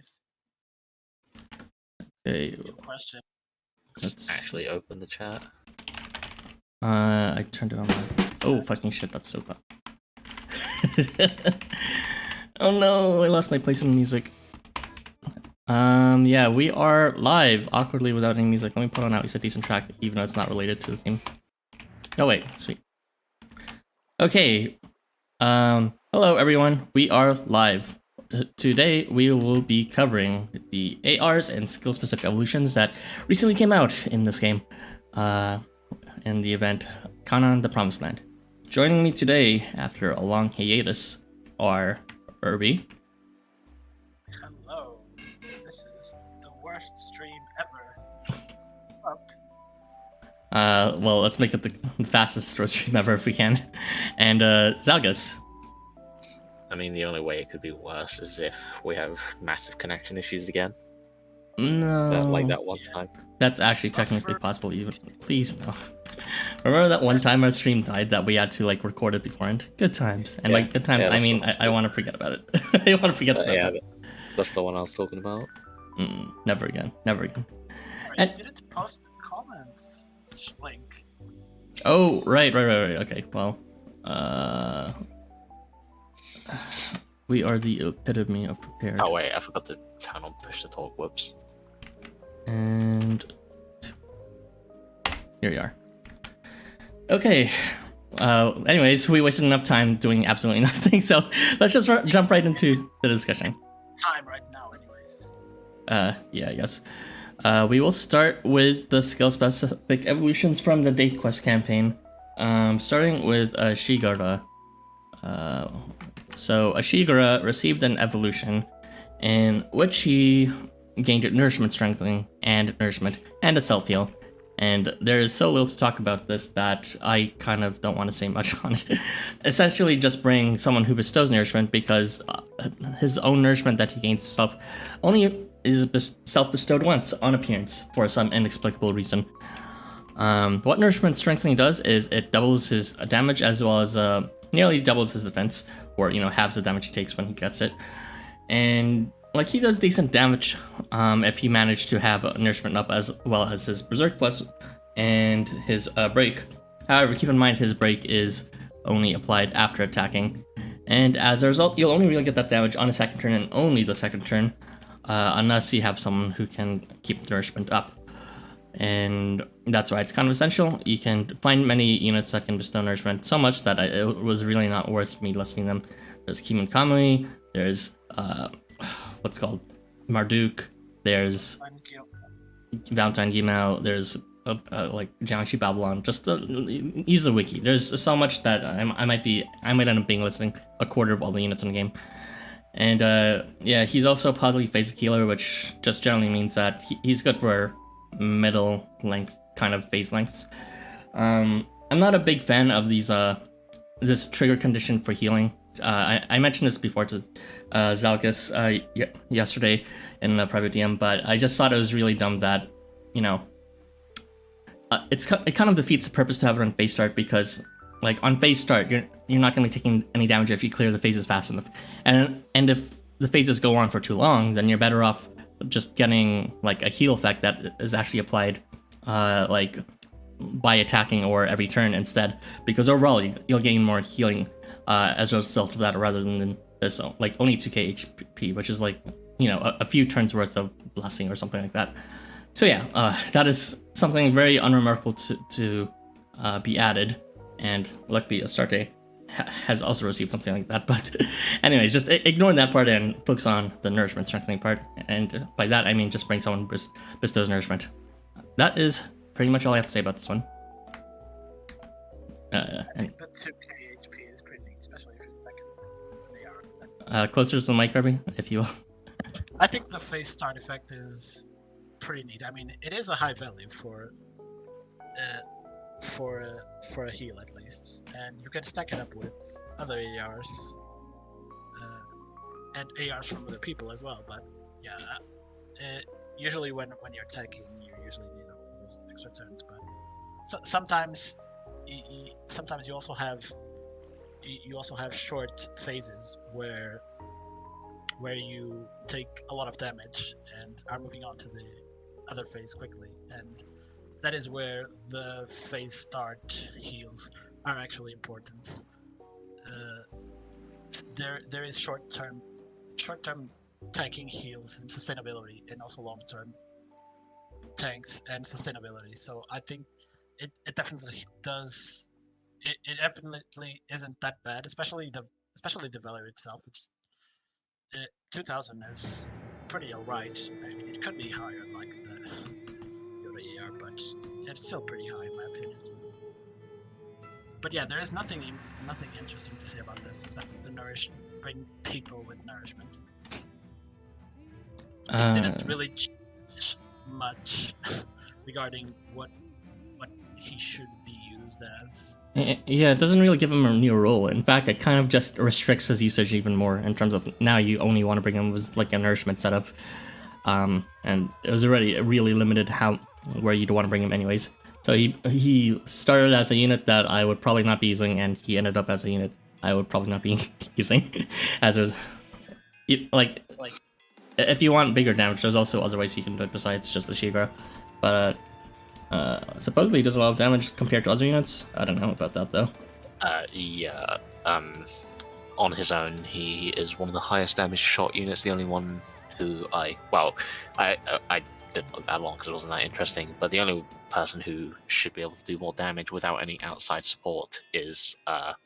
Nice. Okay. Good question. Let's Actually open the chat. I turned it on. Oh fucking shit! That's so bad. Oh no! I lost my place in the music. Yeah, we are live awkwardly without any music. Let me put on at least a decent track, even though it's not related to the theme. Oh wait, sweet. Okay. Hello everyone. We are live. Today we will be covering the ARs and skill-specific evolutions that recently came out in this game. In the event Canaan, the Promised Land. Joining me today after a long hiatus are Irby. Hello. This is the worst stream ever. Just up. Well, let's make it the fastest stream ever if we can. And Zalgus. I mean, the only way it could be worse is if we have massive connection issues again. No. Like that one time. That's actually technically possible. Even please no. Remember that one time our stream died that we had to like record it beforehand? Good times. And like good times, I mean, I want to forget about it. I want to forget about that. That's the one I was talking about. Never again. Never again. I didn't post the comments link. Oh, right. Okay, well, we are the epitome of prepared. Oh wait, I forgot to turn on push to talk. Whoops. And here we are. Okay. Anyways, we wasted enough time doing absolutely nothing, so let's just jump right into the discussion. Time right now, anyways. Yeah, I guess. We will start with the skill-specific evolutions from the Date Quest campaign, starting with Ashigara. So Ashigara received an evolution in which he gained nourishment strengthening and nourishment and a self-heal. And there is so little to talk about this that I kind of don't want to say much on it. Essentially just bring someone who bestows nourishment because his own nourishment that he gains himself only is self-bestowed once on appearance for some inexplicable reason. What nourishment strengthening does is it doubles his damage as well as nearly doubles his defense, or halves the damage he takes when he gets it. And like he does decent damage if you manage to have nourishment up as well as his Berserk Plus and his break. However, keep in mind his break is only applied after attacking, and as a result, you'll only really get that damage on a second turn and only the second turn, unless you have someone who can keep nourishment up. And that's why it's kind of essential. You can find many units that can bestow nourishment so much that it was really not worth me listing them. There's Kijimuna, there's what's called Marduk, there's Valentine Gimao, there's like Jiangxi Babylon. Just use the wiki. There's so much that I might end up being listing a quarter of all the units in the game. And yeah, he's also a positively phasic healer, which just generally means that he's good for middle length kind of phase lengths. I'm not a big fan of these this trigger condition for healing. I mentioned this before to Zalgus yesterday in the private DM, but I just thought it was really dumb that it kind of defeats the purpose to have it on phase start, because like on phase start you're not going to be taking any damage if you clear the phases fast enough, and if the phases go on for too long, then you're better off just getting like a heal effect that is actually applied like by attacking or every turn instead, because overall you'll gain more healing as a result of that, rather than this like only 2k HP, which is like a few turns worth of blessing or something like that. So yeah, that is something very unremarkable to be added, and luckily Astarte has also received something like that. But anyways, just ignore that part and focus on the nourishment strengthening part, and by that I mean just bring someone who bestows nourishment. That is pretty much all I have to say about this one. I think the 2k HP is pretty neat, especially if it's second AR. Closer to the mic, Kirby, if you will. I think the phase start effect is pretty neat. I mean, it is a high value for a heal at least, and you can stack it up with other ARs and ARs from other people as well. But yeah, usually when you're attacking, you usually need all those extra turns. But sometimes you also have short phases where where you take a lot of damage and are moving on to the other phase quickly, and that is where the phase start heals are actually important. There is short-term tanking heals and sustainability, and also long-term tanks and sustainability. So I think it definitely does. It definitely isn't that bad, especially the value itself. It's 2000 is pretty alright. I mean, it could be higher, like the Yoda AR, but it's still pretty high in my opinion. But yeah, there is nothing interesting to say about this except bring people with nourishment. It didn't really change much regarding what he should be used as. Yeah, it doesn't really give him a new role. In fact, it kind of just restricts his usage even more in terms of now you only want to bring him with like a nourishment setup. And it was already really limited where you'd want to bring him anyways. So he started as a unit that I would probably not be using, and he ended up as a unit I would probably not be using. Like if you want bigger damage, there's also other ways you can do it besides just the Ashigara. But supposedly he does a lot of damage compared to other units. I don't know about that though. Yeah. On his own, he is one of the highest damage shot units. The only one who I didn't look that long because it wasn't that interesting. But the only person who should be able to do more damage without any outside support is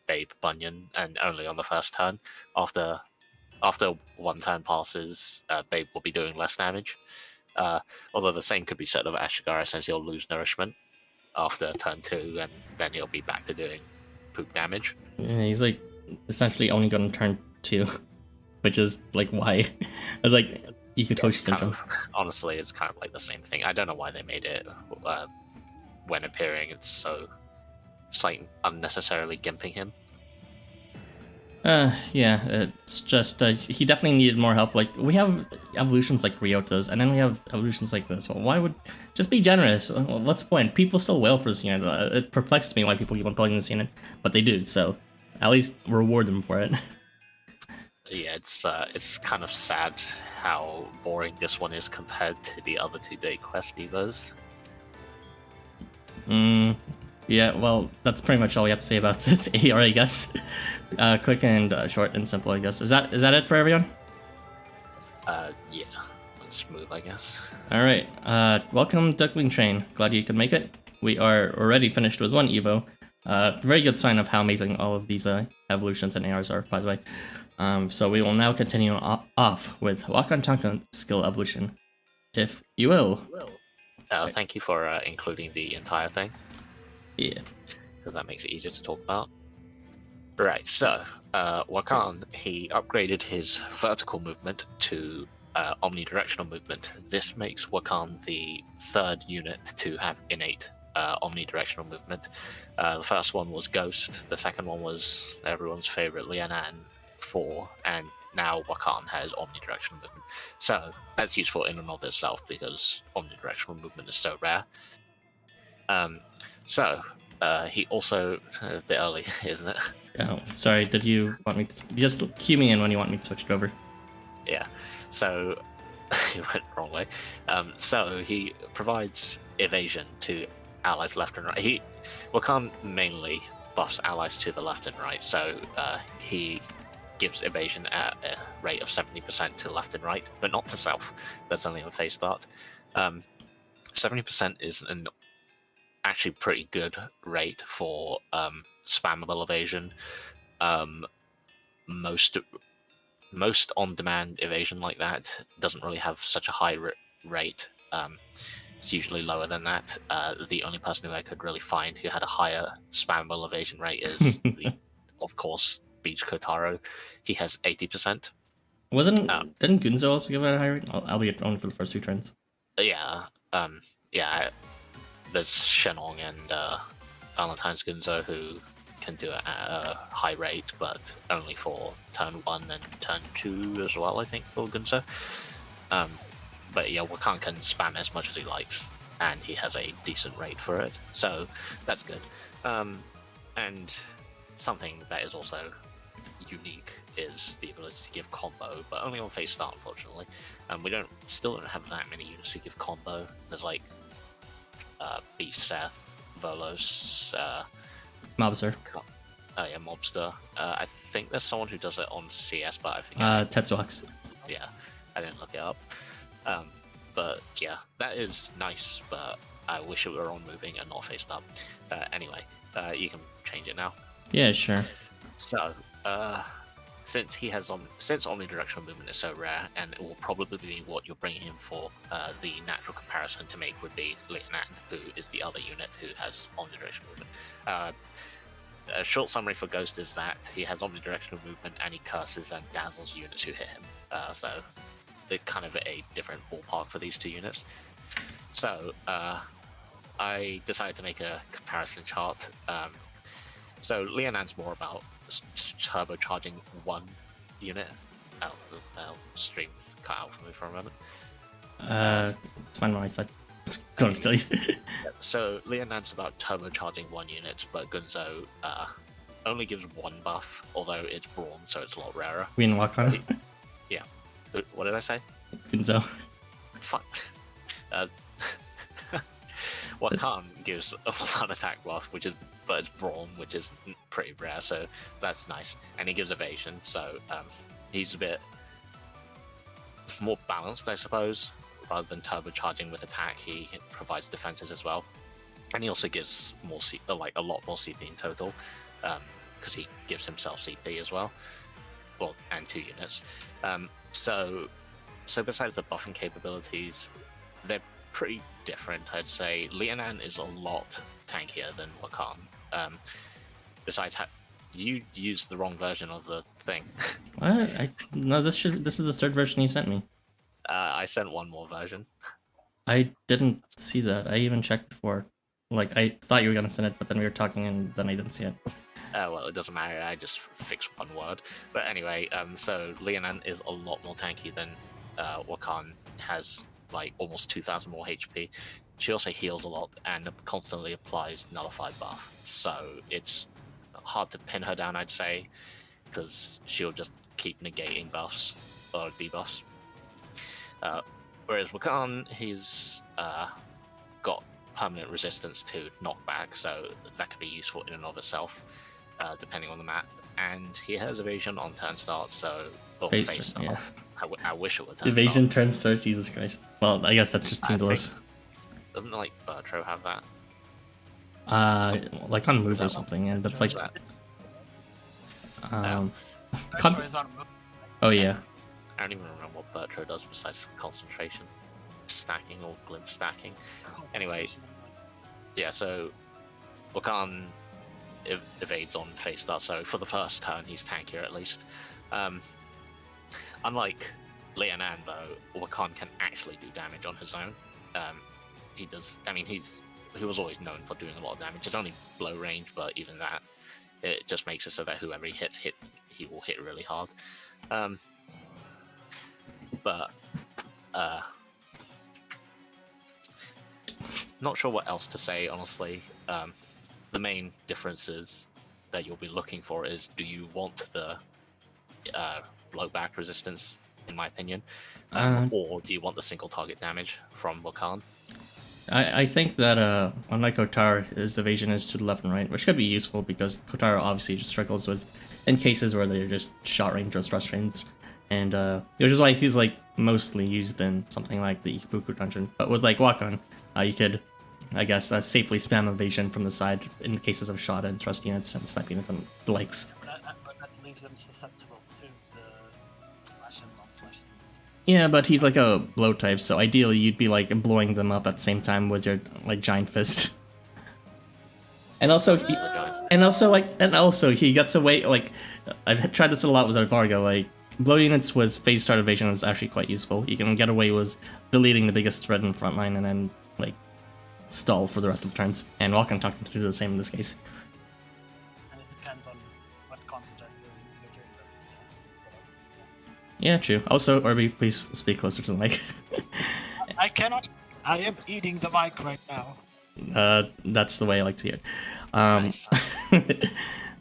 Babe Bunyan, and only on the first turn. After one turn passes, Babe will be doing less damage. Although the same could be said of Ashigara, since he'll lose nourishment after turn 2, and then he'll be back to doing poop damage. Yeah, he's like essentially only going to turn 2, which is like why. I was like, you could totally syndrome. Honestly, it's kind of like the same thing. I don't know why they made it when appearing. It's like unnecessarily gimping him. Yeah, it's just he definitely needed more help. Like we have evolutions like Ryota's, and then we have evolutions like this. Well, why would just be generous? What's the point? People still wail for this unit. It perplexes me why people keep on playing this unit, but they do. So at least reward them for it. Yeah, it's kind of sad how boring this one is compared to the other 2 day quest divas. Yeah, well, that's pretty much all we have to say about this AR, I guess. Quick and short and simple, I guess. Is that it for everyone? Yeah, smooth, I guess. All right. Welcome, Duckling Train. Glad you could make it. We are already finished with 1 Evo. Very good sign of how amazing all of these evolutions and ARs are, by the way. So we will now continue off with Wakan Tanka skill evolution, if you will. Thank you for including the entire thing. Yeah. Because that makes it easier to talk about. Right, so Wakan, he upgraded his vertical movement to omnidirectional movement. This makes Wakan the 3rd unit to have innate omnidirectional movement. The first one was Ghost, the second one was everyone's favorite Lianan 4, and now Wakan has omnidirectional movement. So that's useful in and of itself because omnidirectional movement is so rare. He also a bit early, isn't it? Oh, sorry. Did you want me to just cue me in when you want me to switch it over? Yeah. So he went the wrong way. So he provides evasion to allies left and right. Wakan mainly buffs allies to the left and right. So he gives evasion at a rate of 70% to left and right, but not to self. That's only on phase start. 70% is an actually pretty good rate for spammable evasion. Most on-demand evasion like that doesn't really have such a high rate. It's usually lower than that. The only person who I could really find who had a higher spammable evasion rate is, of course, Beach Kotaro. He has 80%. Didn't Gunzo also give it a high rate? Albeit only for the first 2 turns. Yeah. There's Shenong and Valentine's Gunzo who can do it at a high rate, but only for turn 1 and turn 2 as well, I think, for Gunzo. But yeah, Wakan can spam as much as he likes, and he has a decent rate for it, so that's good. And something that is also unique is the ability to give combo, but only on phase start, unfortunately. We still don't have that many units who give combo. There's like Beast Seth, Volos, Mobster. Yeah, Mobster. I think there's someone who does it on CS, but I forget. Tetsuax. Yeah, I didn't look it up. But yeah, that is nice, but I wish it were on moving and not faced up. Anyway, you can change it now. Yeah, sure. So, since omnidirectional movement is so rare, and it will probably be what you're bringing him for, the natural comparison to make would be Leonan, who is the other unit who has omnidirectional movement. A short summary for Ghost is that he has omnidirectional movement and he curses and dazzles units who hit him. So they're kind of a different ballpark for these two units. So I decided to make a comparison chart. So Leonan's more about turbocharging one unit. Oh, the stream cut out for me for a moment. It's fine on my side. Don't tell you. So Leonan's about turbocharging one unit, but Gunzo only gives one buff, although it's Brawn, so it's a lot rarer. We in Wakan? Yeah. What did I say? Gunzo. Fuck. Wakan gives a one attack buff, but it's Brawn, which is pretty rare, so that's nice. And he gives evasion, so he's a bit more balanced, I suppose. Rather than turbocharging with attack, he provides defenses as well, and he also gives more a lot more CP in total, because he gives himself CP as well, and 2 units. So besides the buffing capabilities, they're pretty different. I'd say Leonan is a lot tankier than Wakan. Besides, you used the wrong version of the thing. What? No, this is the third version you sent me. I sent one more version. I didn't see that. I even checked before. Like, I thought you were gonna send it, but then we were talking and then I didn't see it. Well, it doesn't matter. I just fixed one word. But anyway, so Leonan is a lot more tanky than Wakan. Has like almost 2,000 more HP. She also heals a lot and constantly applies nullified buff. So it's hard to pin her down, I'd say, because she'll just keep negating buffs or debuffs. Whereas Wakan, he's got permanent resistance to knockback, so that could be useful in and of itself, depending on the map. And he has evasion on turn start, face start. Yeah. I wish it would turn Evasion start. turn start, Jesus Christ. Well, I guess that's just Team Delos. Doesn't like Bertro have that? Like on move or something, and that's like. Bertro is on move. Oh yeah. I don't even remember what Bertro does besides concentration, stacking or glint stacking. Anyway, yeah, so Wakan evades on face start, so for the first turn he's tankier at least. Unlike Leonan though, Wakan can actually do damage on his own. He does. I mean, he was always known for doing a lot of damage. It's only blow range, but even that, it just makes it so that whoever he hits, he will hit really hard. But not sure what else to say, honestly. The main differences that you'll be looking for is, do you want the blowback resistance, in my opinion, or do you want the single target damage from Wakan? I think that unlike Kotaro, his evasion is to the left and right, which could be useful because Kotaro obviously just struggles with in cases where they're just shot range or thrust range. And which is why he's like mostly used in something like the Ikibuku dungeon. But with like Wakan, you could, I guess, safely spam evasion from the side in cases of shot and thrust units and snipe units and the likes. But that leaves them susceptible to the slash and non-slash units. Yeah, but he's like a blow type, so ideally you'd be like blowing them up at the same time with your like giant fist. And also, he gets away. Like, I've tried this a lot with Vargo. Like, blow units with phase start evasion is actually quite useful. You can get away with deleting the biggest threat in the front line and then like stall for the rest of the turns. And Wakan talking to do the same in this case. And it depends on what content you're doing. Yeah, true. Also, Orby, please speak closer to the mic. I cannot. I am eating the mic right now. That's the way I like to hear it. Nice.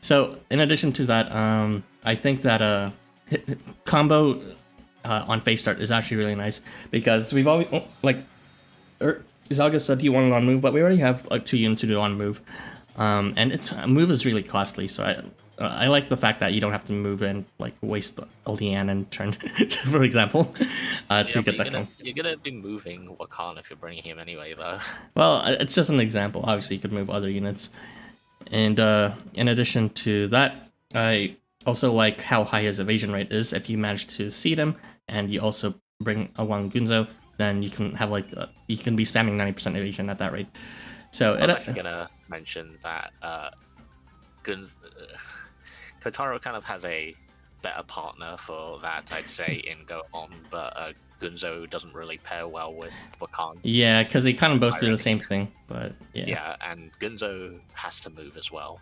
So, in addition to that, I think that combo on face start is actually really nice because we've always Zalga said he wanted on move, but we already have like 2 units to do on move, and it's move is really costly. So I like the fact that you don't have to move and like waste Ultian and turn, for example, to get that going. You're gonna be moving Wakan if you're bringing him anyway, though. Well, it's just an example. Obviously, you could move other units, and in addition to that, I also like how high his evasion rate is. If you manage to seed him, and you also bring along Gunzo, then you can have like you can be spamming 90% evasion at that rate. So I was actually gonna mention that Kotaro kind of has a better partner for that, I'd say, in Go On, but Gunzo doesn't really pair well with Wakan. Yeah, because they kind of both do the same thing, but yeah. Yeah, and Gunzo has to move as well.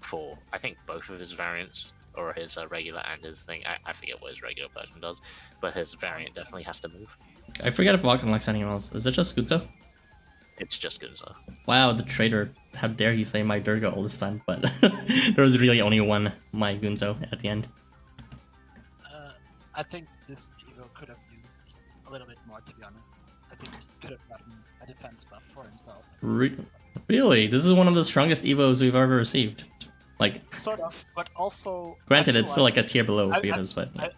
For I think both of his variants, or his regular and his thing. I forget what his regular version does, but his variant definitely has to move. I forget if Wakan likes anyone else. Is it just Gunzo? It's just Gunzo. Wow, the traitor. How dare he say my Durga all this time, but there was really only one my Gunzo at the end. I think this Evo could have used a little bit more, to be honest. I think he could have gotten a defense buff for himself. Really? This is one of the strongest Evos we've ever received. Like, sort of, but also... Granted, it's still like a tier below Evos, but... Yeah.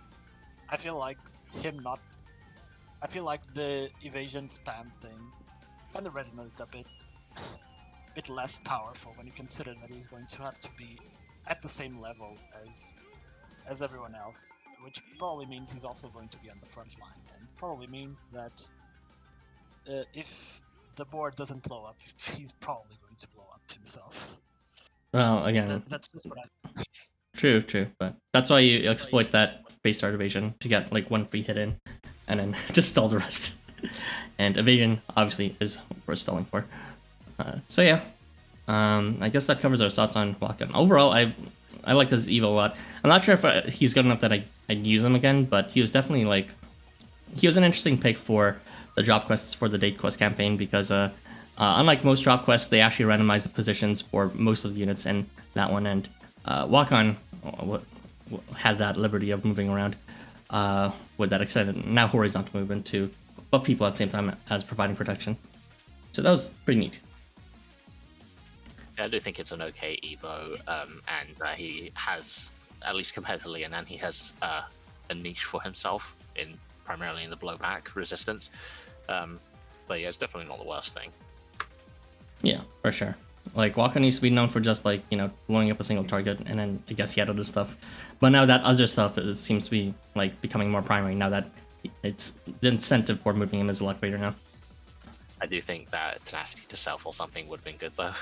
I feel like him not... I feel like the evasion spam thing kind of rendered it a bit less powerful when you consider that he's going to have to be at the same level as everyone else, which probably means he's also going to be on the front line, and probably means that if the board doesn't blow up, he's probably going to blow up himself. Well, again, that's just what I think. True, but that's why you exploit that base start evasion to get like 1 free hit in, and then just stall the rest. And evasion obviously is what we're stalling for. So yeah, I guess that covers our thoughts on Wakan. Overall, I like this Evo a lot. I'm not sure if he's good enough that I'd use him again, but he was definitely he was an interesting pick for the drop quests for the date quest campaign because unlike most drop quests, they actually randomize the positions for most of the units in that one, and Wakan had that liberty of moving around with that extended now horizontal movement to buff people at the same time as providing protection. So that was pretty neat. I do think it's an okay Evo, and he has, at least compared to Leonan, he has a niche for himself primarily in the blowback resistance. But yeah, it's definitely not the worst thing. Yeah, for sure. Like, Wakan used to be known for just blowing up a single target, and then I guess he had other stuff. But now that other stuff seems to be becoming more primary now that it's the incentive for moving him is a lot greater now. I do think that tenacity to self or something would have been good though.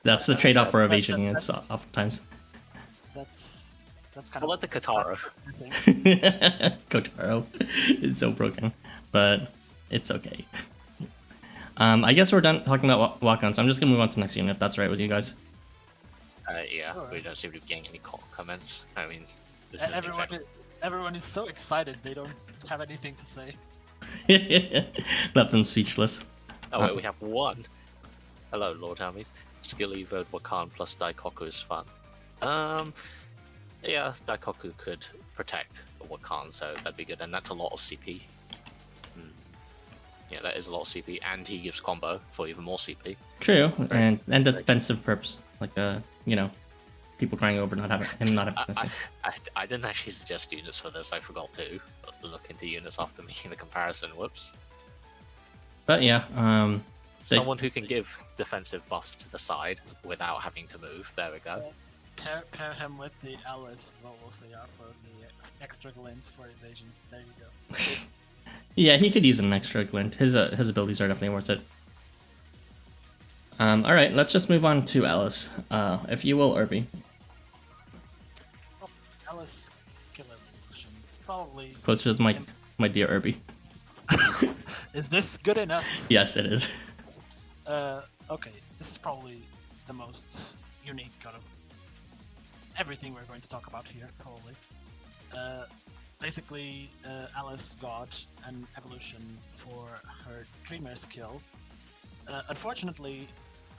That's the trade-off for evasion units oftentimes. That's kind I'll of... let the Kotaro. Kotaro is so broken, but it's okay. I guess we're done talking about Wakan, so I'm just gonna move on to the next unit if that's right with you guys. Yeah, Sure. We don't seem to be getting any comments. I mean, this everyone is so excited they don't have anything to say. Left them speechless. Oh wait, we have one. Hello, Lord Hermes. Skill Evo Wakan plus Daikoku is fun. Yeah, Daikoku could protect Wakan, so that'd be good, and that's a lot of CP. Yeah, that is a lot of CP, and he gives combo for even more CP. True, and the defensive purpose, people crying over not having him not having. I didn't actually suggest units for this. I forgot to look into units after making the comparison. Whoops. But yeah, someone who can give defensive buffs to the side without having to move. There we go. Pair him with the Alice, what we'll say, for the extra glint for evasion. There you go. Yeah, he could use an extra glint. His abilities are definitely worth it. All right, let's just move on to Alice. If you will, Irby. Alice skill evolution, probably. Closer to my dear Irby. Is this good enough? Yes, it is. Okay, this is probably the most unique out of everything we're going to talk about here, probably. Basically, Alice got an evolution for her Dreamer skill. Unfortunately,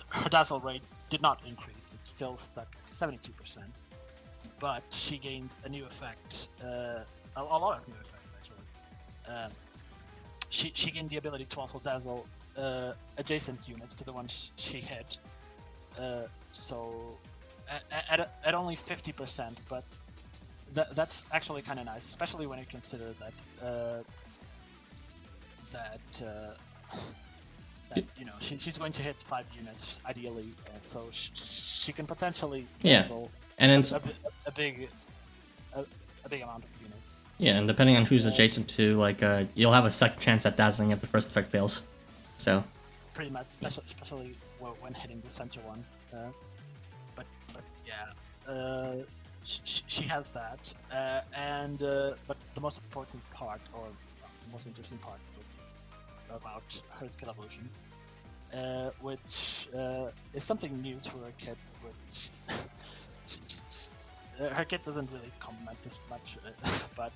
her dazzle rate did not increase. It's still stuck at 72%. but she gained a new effect, a lot of new effects actually. She gained the ability to also dazzle adjacent units to the ones she hit. So at only 50%, but that's actually kind of nice, especially when you consider that she's going to hit 5 units ideally, so she can potentially dazzle and it's a big amount of units. Yeah, and depending on who's adjacent to, like, you'll have a second chance at dazzling if the first effect fails. So. Pretty much, especially when hitting the center one. But yeah, she has that, but the most important part, or the most interesting part about her skill evolution, which is something new to her kit, which her kit doesn't really complement this much, but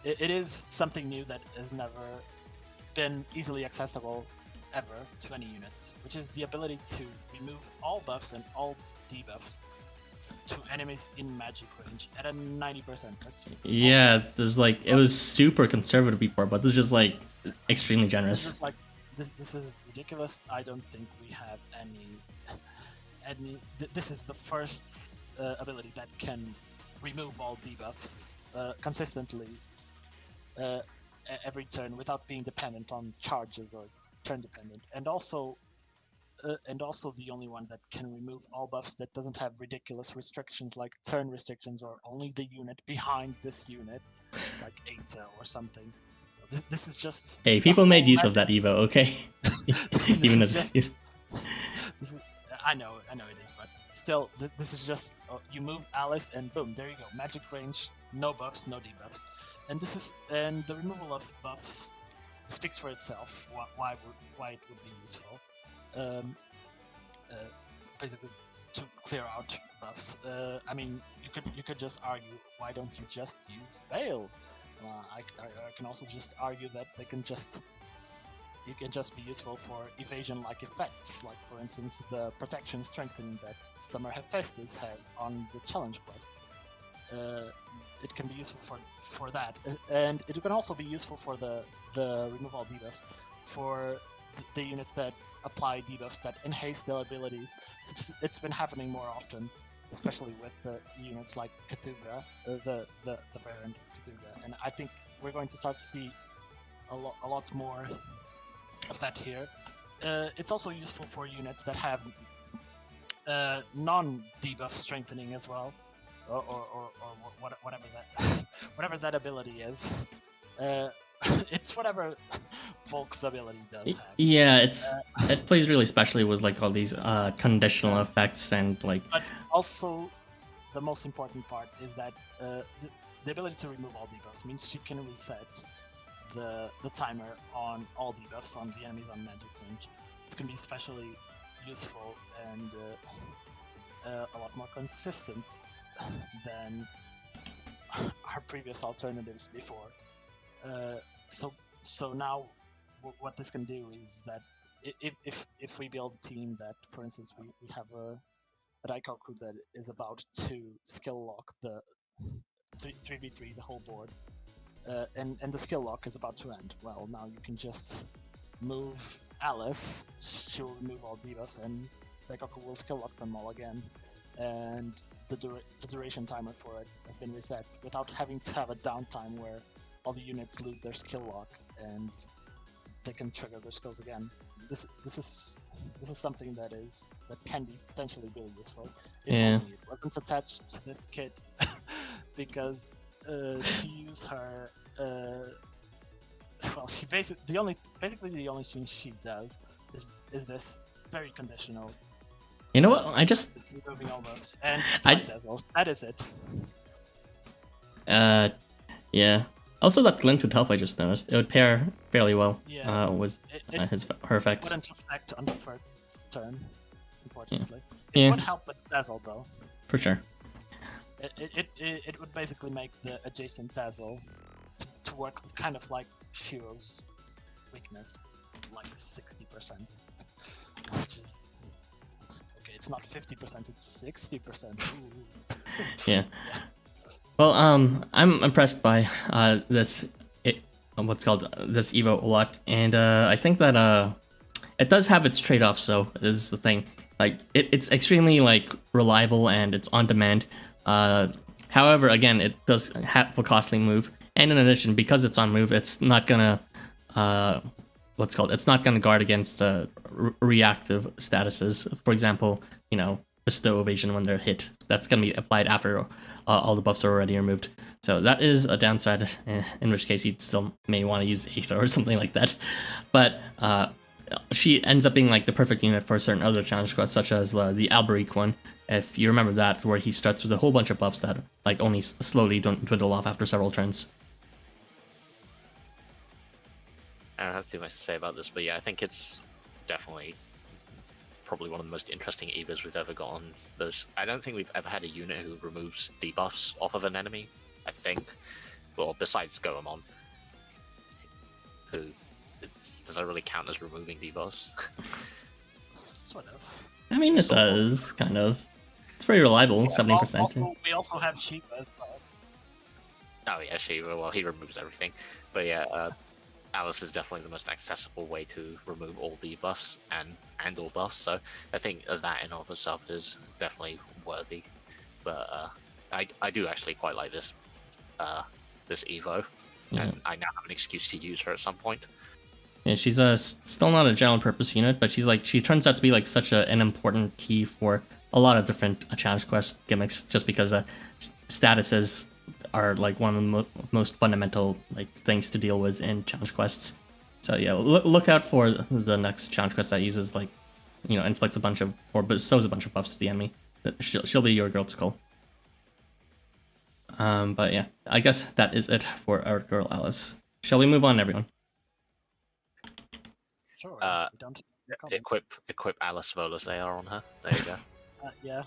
it is something new that has never been easily accessible ever to any units, which is the ability to remove all buffs and all debuffs to enemies in magic range at a 90%. Yeah, there's like, it was super conservative before, but this is just like extremely generous. This is like this is ridiculous. I don't think we have any. This is the first ability that can remove all debuffs consistently every turn without being dependent on charges or turn dependent, and also the only one that can remove all buffs that doesn't have ridiculous restrictions like turn restrictions or only the unit behind this unit, like Eita or something. This is just. Hey, people made use of that Evo, okay? Even as I know it is, but still, this is just you move Alice and boom, there you go, magic range, no buffs, no debuffs, and the removal of buffs speaks for itself. Why it would be useful, basically to clear out buffs. I mean, you could just argue, why don't you just use Veil? I can also just argue that it can just be useful for evasion-like effects, like for instance the protection strengthening that Summer Hephaestus have on the challenge quest. It can be useful for that, and it can also be useful for the remove all debuffs for the units that apply debuffs that enhance their abilities. It's been happening more often, especially with units like Katuga, the variant of Katuga, and I think we're going to start to see a lot more of that here. It's also useful for units that have non-debuff strengthening as well, or whatever that ability is. It's whatever Volk's ability does have. Yeah, it plays really specially with like all these conditional effects and like. But also, the most important part is that the ability to remove all debuffs means she can reset the timer on all debuffs on the enemies on magic range. It's going to be especially useful and a lot more consistent than our previous alternatives before. So now what this can do is that if we build a team that, for instance, we have a Daikoku that is about to skill lock the 3v3 the whole board, and the skill lock is about to end. Well, now you can just move Alice, she will remove all debuffs, and Daikoku will skill lock them all again, and the duration timer for it has been reset without having to have a downtime where all the units lose their skill lock and they can trigger their skills again. This is something that can be potentially really useful if only it wasn't attached to this kit, because to use her, well, she basically the only thing she does is this very conditional. You know what? I just removing all buffs and dazzle. That is it. Yeah. Also, that glint with health I just noticed, it would pair fairly well with her effects. It wouldn't affect on the first turn, unfortunately. Yeah. It would help with dazzle though. For sure. It would basically make the adjacent dazzle to work kind of like Shiro's weakness, like 60%, which is okay. it's not 50%, it's 60%. Yeah. Well, I'm impressed by this this Evo a lot, and I think that it does have its trade-offs. So is the thing, like it's extremely like reliable and it's on demand. However, again, it does have a costly move, and in addition, because it's on move, it's not gonna it's not gonna guard against reactive statuses. For example, bestow evasion when they're hit. That's gonna be applied after all the buffs are already removed. So that is a downside, in which case you still may want to use Eita or something like that. But she ends up being like the perfect unit for certain other challenge quests, such as the Alberic one, if you remember that, where he starts with a whole bunch of buffs that like only slowly dwindle off after several turns. I don't have too much to say about this, but yeah, I think it's definitely probably one of the most interesting Evas we've ever gotten. I don't think we've ever had a unit who removes debuffs off of an enemy, I think. Well, besides Gourmand, who does that really count as removing debuffs? Sort of. I mean, it does, kind of. It's pretty reliable, 70%. We also have Shiva as well. Oh yeah, Shiva, well, he removes everything. But yeah, Alice is definitely the most accessible way to remove all debuffs and all buffs, so I think that in of itself is definitely worthy. But I do actually quite like this this Evo, and I now have an excuse to use her at some point. Yeah, she's still not a general purpose unit, but she turns out to be like such an important key for a lot of different challenge quest gimmicks, just because statuses are like one of the most fundamental like things to deal with in challenge quests. So yeah, look out for the next challenge quest that uses like inflicts a bunch of or bestows a bunch of buffs to the enemy. She'll be your girl to call. But yeah, I guess that is it for our girl Alice. Shall we move on, everyone? Sure. Equip Alice Volus AR on her. There you go. Yeah.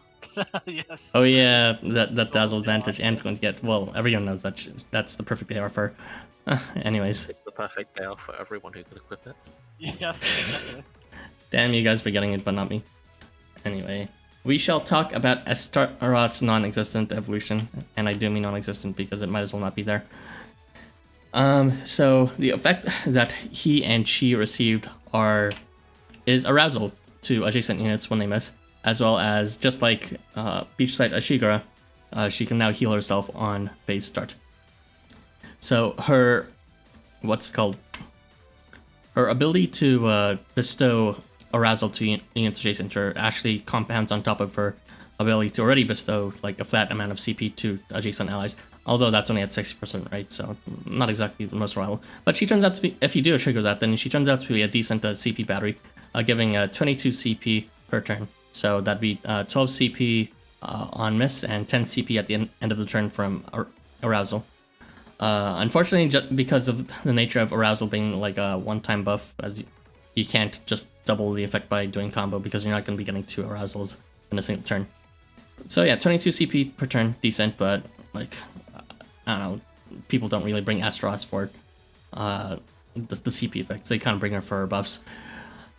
Yes. Oh yeah, that dazzle advantage and going to get. Well, everyone knows that's the perfect AR for. Anyways. It's the perfect AR for everyone who can equip it. Yes. Exactly. Damn you guys for getting it, but not me. Anyway, we shall talk about Astaroth's non-existent evolution, and I do mean non-existent because it might as well not be there. So the effect that he and she received is arousal to adjacent units when they miss, as well as just like Beachside Ashigara, she can now heal herself on phase start. So her ability to bestow arousal to units adjacent to her actually compounds on top of her ability to already bestow like a flat amount of CP to adjacent allies, although that's only at 60%, right? So not exactly the most reliable. But she turns out to be, if you do trigger that, then she turns out to be a decent CP battery, giving 22 CP per turn. So that'd be 12 CP on miss and 10 CP at the end of the turn from arousal. Unfortunately, just because of the nature of arousal being like a one-time buff, as you can't just double the effect by doing combo because you're not going to be getting 2 arousals in a single turn. So yeah, 22 CP per turn, decent, but like I don't know, people don't really bring Astaroth for the CP effects. They kind of bring her for her buffs.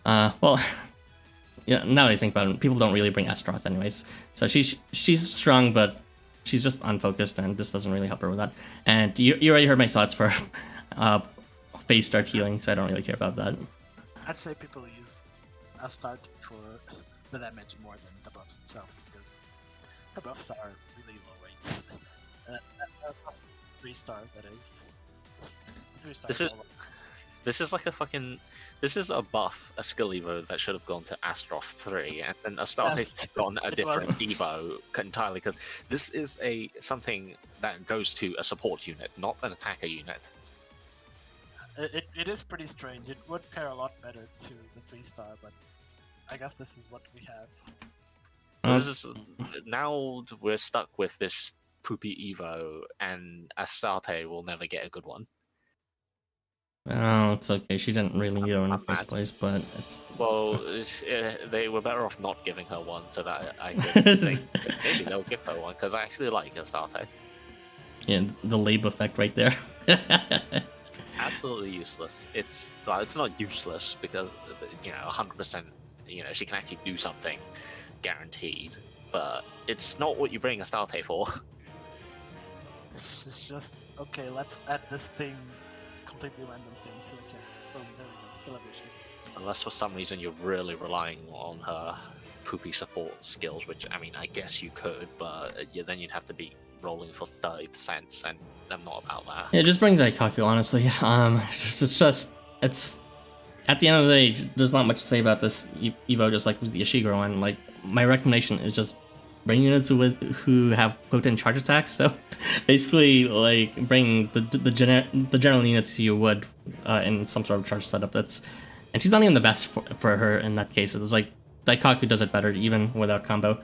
Well, yeah. Now that I think about it, people don't really bring Astaroth anyways. So she's strong, but she's just unfocused, and this doesn't really help her with that. And you already heard my thoughts for phase start healing, so I don't really care about that. I'd say people use Astarte for the damage more than the buffs itself, because her buffs are really low rates. 3-star, that is. 3-star. This is like this is a buff, a skill evo that should have gone to Astaroth 3, and then Astarte's gone a different evo entirely, because this is something that goes to a support unit, not an attacker unit. It is pretty strange. It would pair a lot better to the 3-star, but I guess this is what we have. Now we're stuck with this poopy evo, and Astarte will never get a good one. Oh, it's okay. She didn't really need her in the first place, but it's... Well, they were better off not giving her one, so that I could think maybe they'll give her one, because I actually like Astarte. Yeah, the lab effect right there. Absolutely useless. It's not useless, because 100%, she can actually do something. guaranteed, but it's not what you bring Astarte for. It's just okay. Let's add this thing, completely random thing to the character. Oh, there we go. Still have issue. Unless for some reason you're really relying on her poopy support skills, which I mean, I guess you could, but then you'd have to be rolling for 30%, and I'm not about that. Yeah, just bring Daikaku, honestly. It's at the end of the day, there's not much to say about this Evo, just like with the Ashigara one. Like, my recommendation is just bring units who have potent charge attacks. So basically, like, bring the general units you would in some sort of charge setup. And she's not even the best for her in that case. It's like Daikaku does it better even without combo,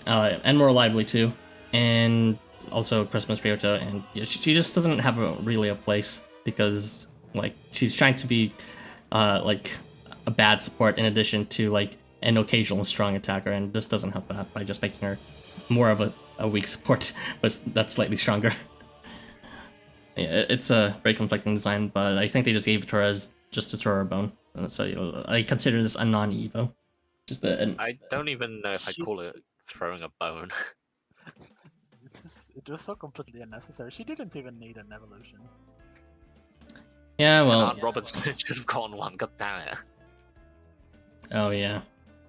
and more reliably too. And also Christmas Ryota, and she just doesn't have really a place because like she's trying to be like a bad support in addition to like an occasional strong attacker, and this doesn't help that by just making her more of a weak support, but that's slightly stronger. Yeah, it's a very conflicting design, but I think they just gave it to her as just to throw her a bone. So I consider this a non-Evo. I don't even know if I'd call it throwing a bone. It was so completely unnecessary. She didn't even need an evolution. Yeah, well, Canaan Robertson should have gotten one. God damn it. Oh yeah.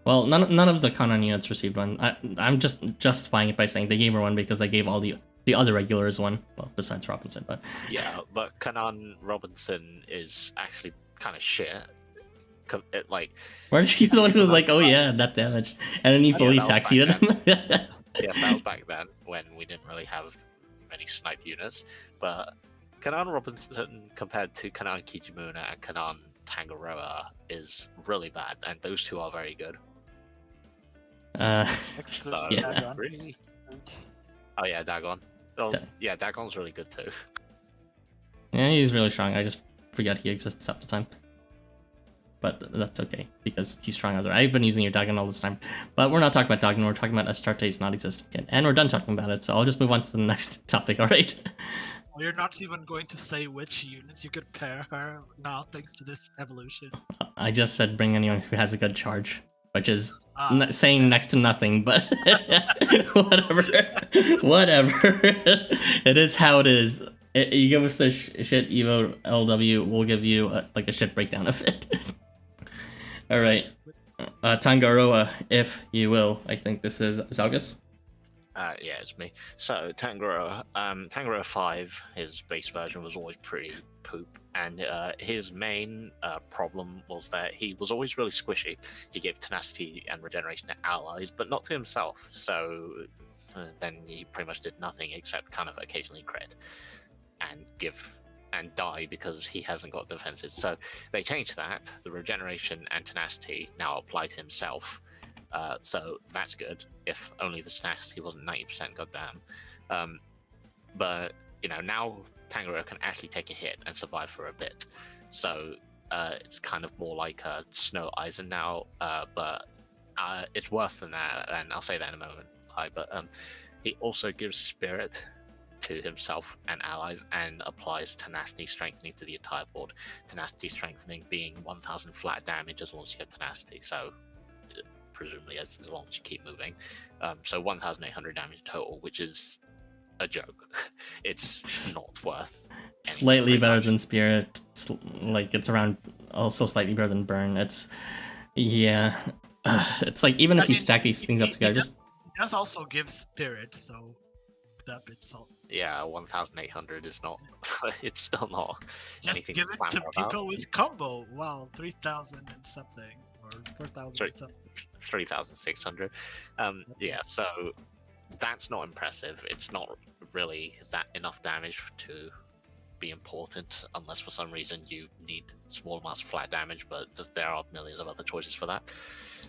Well, none of the Canaan units received one. I'm just justifying it by saying they gave her one because they gave all the other regulars one. Well, besides Robinson, but yeah, but Canaan Robinson is actually kind of shit. Like, weren't you the one who was like, "Oh yeah, that damage," and then he fully taxied him? Yes, that was back then when we didn't really have many snipe units. But Canaan Robinson compared to Canaan Kijimuna and Canaan Tangaroa is really bad, and those two are very good. So, yeah. Really? Oh yeah, Dagon. Oh, yeah, Dagon's really good too. Yeah, he's really strong. I just forget he exists half the time. But that's okay, because he's strong. I've been using your Dagon all this time. But we're not talking about Dagon, we're talking about Astarte's not existing yet. And we're done talking about it, so I'll just move on to the next topic, alright? You're not even going to say which units you could pair her now, thanks to this evolution. I just said bring anyone who has a good charge, which is saying next to nothing, but whatever. Whatever. It is how it is. You give us the shit Evo LW, we'll give you like a shit breakdown of it. Alright. Tangaroa, if you will. I think this is Zalgus. Yeah, it's me. So Tangaroa, Tangaroa 5, his base version was always pretty poop, and his main problem was that he was always really squishy. He gave tenacity and regeneration to allies, but not to himself. So then he pretty much did nothing except kind of occasionally crit and die because he hasn't got defenses. So they changed that. The regeneration and tenacity now apply to himself. So that's good, if only the tenacity wasn't 90%, goddamn. But, you know, now Tangaroa can actually take a hit and survive for a bit. So it's kind of more like a Snow Eisen now, but it's worse than that, and I'll say that in a moment. But he also gives Spirit to himself and allies and applies tenacity strengthening to the entire board. Tenacity strengthening being 1000 flat damage as long as you have tenacity, so presumably as long as you keep moving. So 1800 damage total, which is a joke. It's not worth slightly better than Spirit, like it's around, also slightly better than Burn. It's it's like even if you stack these things up together, it does also give Spirit, so that bit's all. Yeah, 1800 is not. It's still not. Just give it to people with combo. Wow, 3000 and something, or 4000 and something. 3600. Yeah, so that's not impressive. It's not really that enough damage to be important, unless for some reason you need small amounts of flat damage, but there are millions of other choices for that.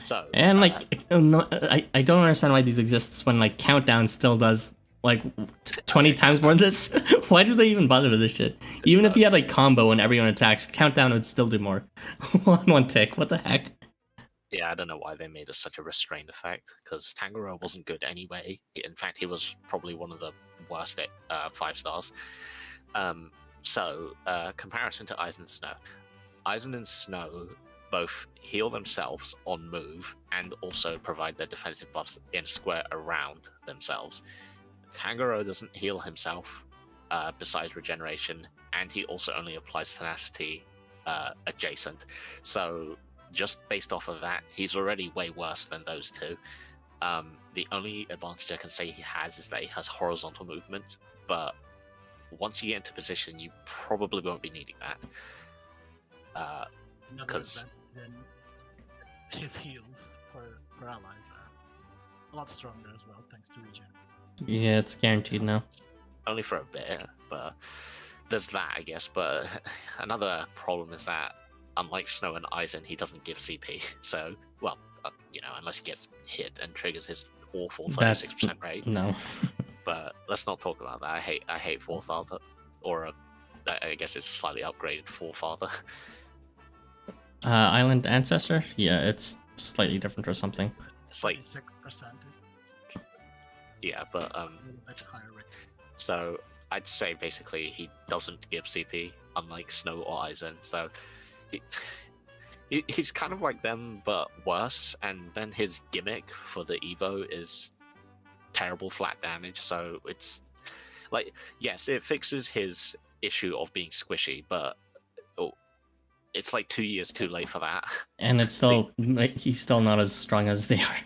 So and like I don't understand why these exist when like Countdown still does like 20 times more than this. Why do they even bother with this shit? Even if you had like combo and everyone attacks, Countdown would still do more. one tick, what the heck? Yeah, I don't know why they made us such a restrained effect, because Tangaroa wasn't good anyway. In fact, he was probably one of the worst at 5 stars. So, comparison to Eisen and Snow. Eisen and Snow both heal themselves on move and also provide their defensive buffs in square around themselves. Tangaroa doesn't heal himself besides regeneration, and he also only applies tenacity adjacent. So just based off of that, he's already way worse than those two. The only advantage I can say he has is that he has horizontal movement, but once you get into position, you probably won't be needing that. Because then his heals for allies are a lot stronger as well, thanks to regen. Yeah, it's guaranteed now. Only for a bit, but there's that, I guess. But another problem is that, unlike Snow and Eisen, he doesn't give CP. So, well, unless he gets hit and triggers his awful 36% rate. No. But let's not talk about that. I hate Forefather, or I guess it's slightly upgraded Forefather. Island Ancestor? Yeah, it's slightly different or something. It's like 6%. Yeah, but A little bit higher rate. So I'd say basically he doesn't give CP, unlike Snow or Eisen. So he's kind of like them, but worse. And then his gimmick for the Evo is terrible flat damage. So it's like, yes, it fixes his issue of being squishy, but it's like 2 years too late for that. And it's still he's still not as strong as they are.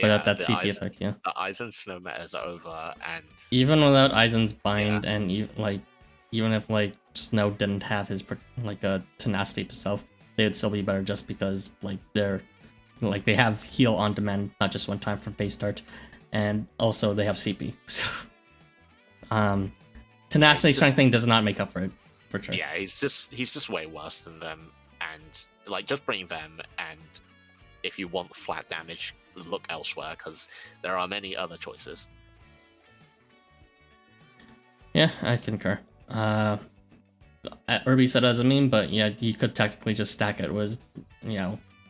Without that CP effect, yeah. The Eisen Snow metas are over, and even without Eisen's bind, and even if like Snow didn't have his a tenacity to self, they would still be better just because they have heal on demand, not just one time from base start, and also they have CP. So, tenacity strength thing does not make up for it, for sure. Yeah, he's just way worse than them, and like just bring them, and if you want flat damage, look elsewhere because there are many other choices. Yeah, I concur. Irby said as a meme, but yeah, you could technically just stack it with,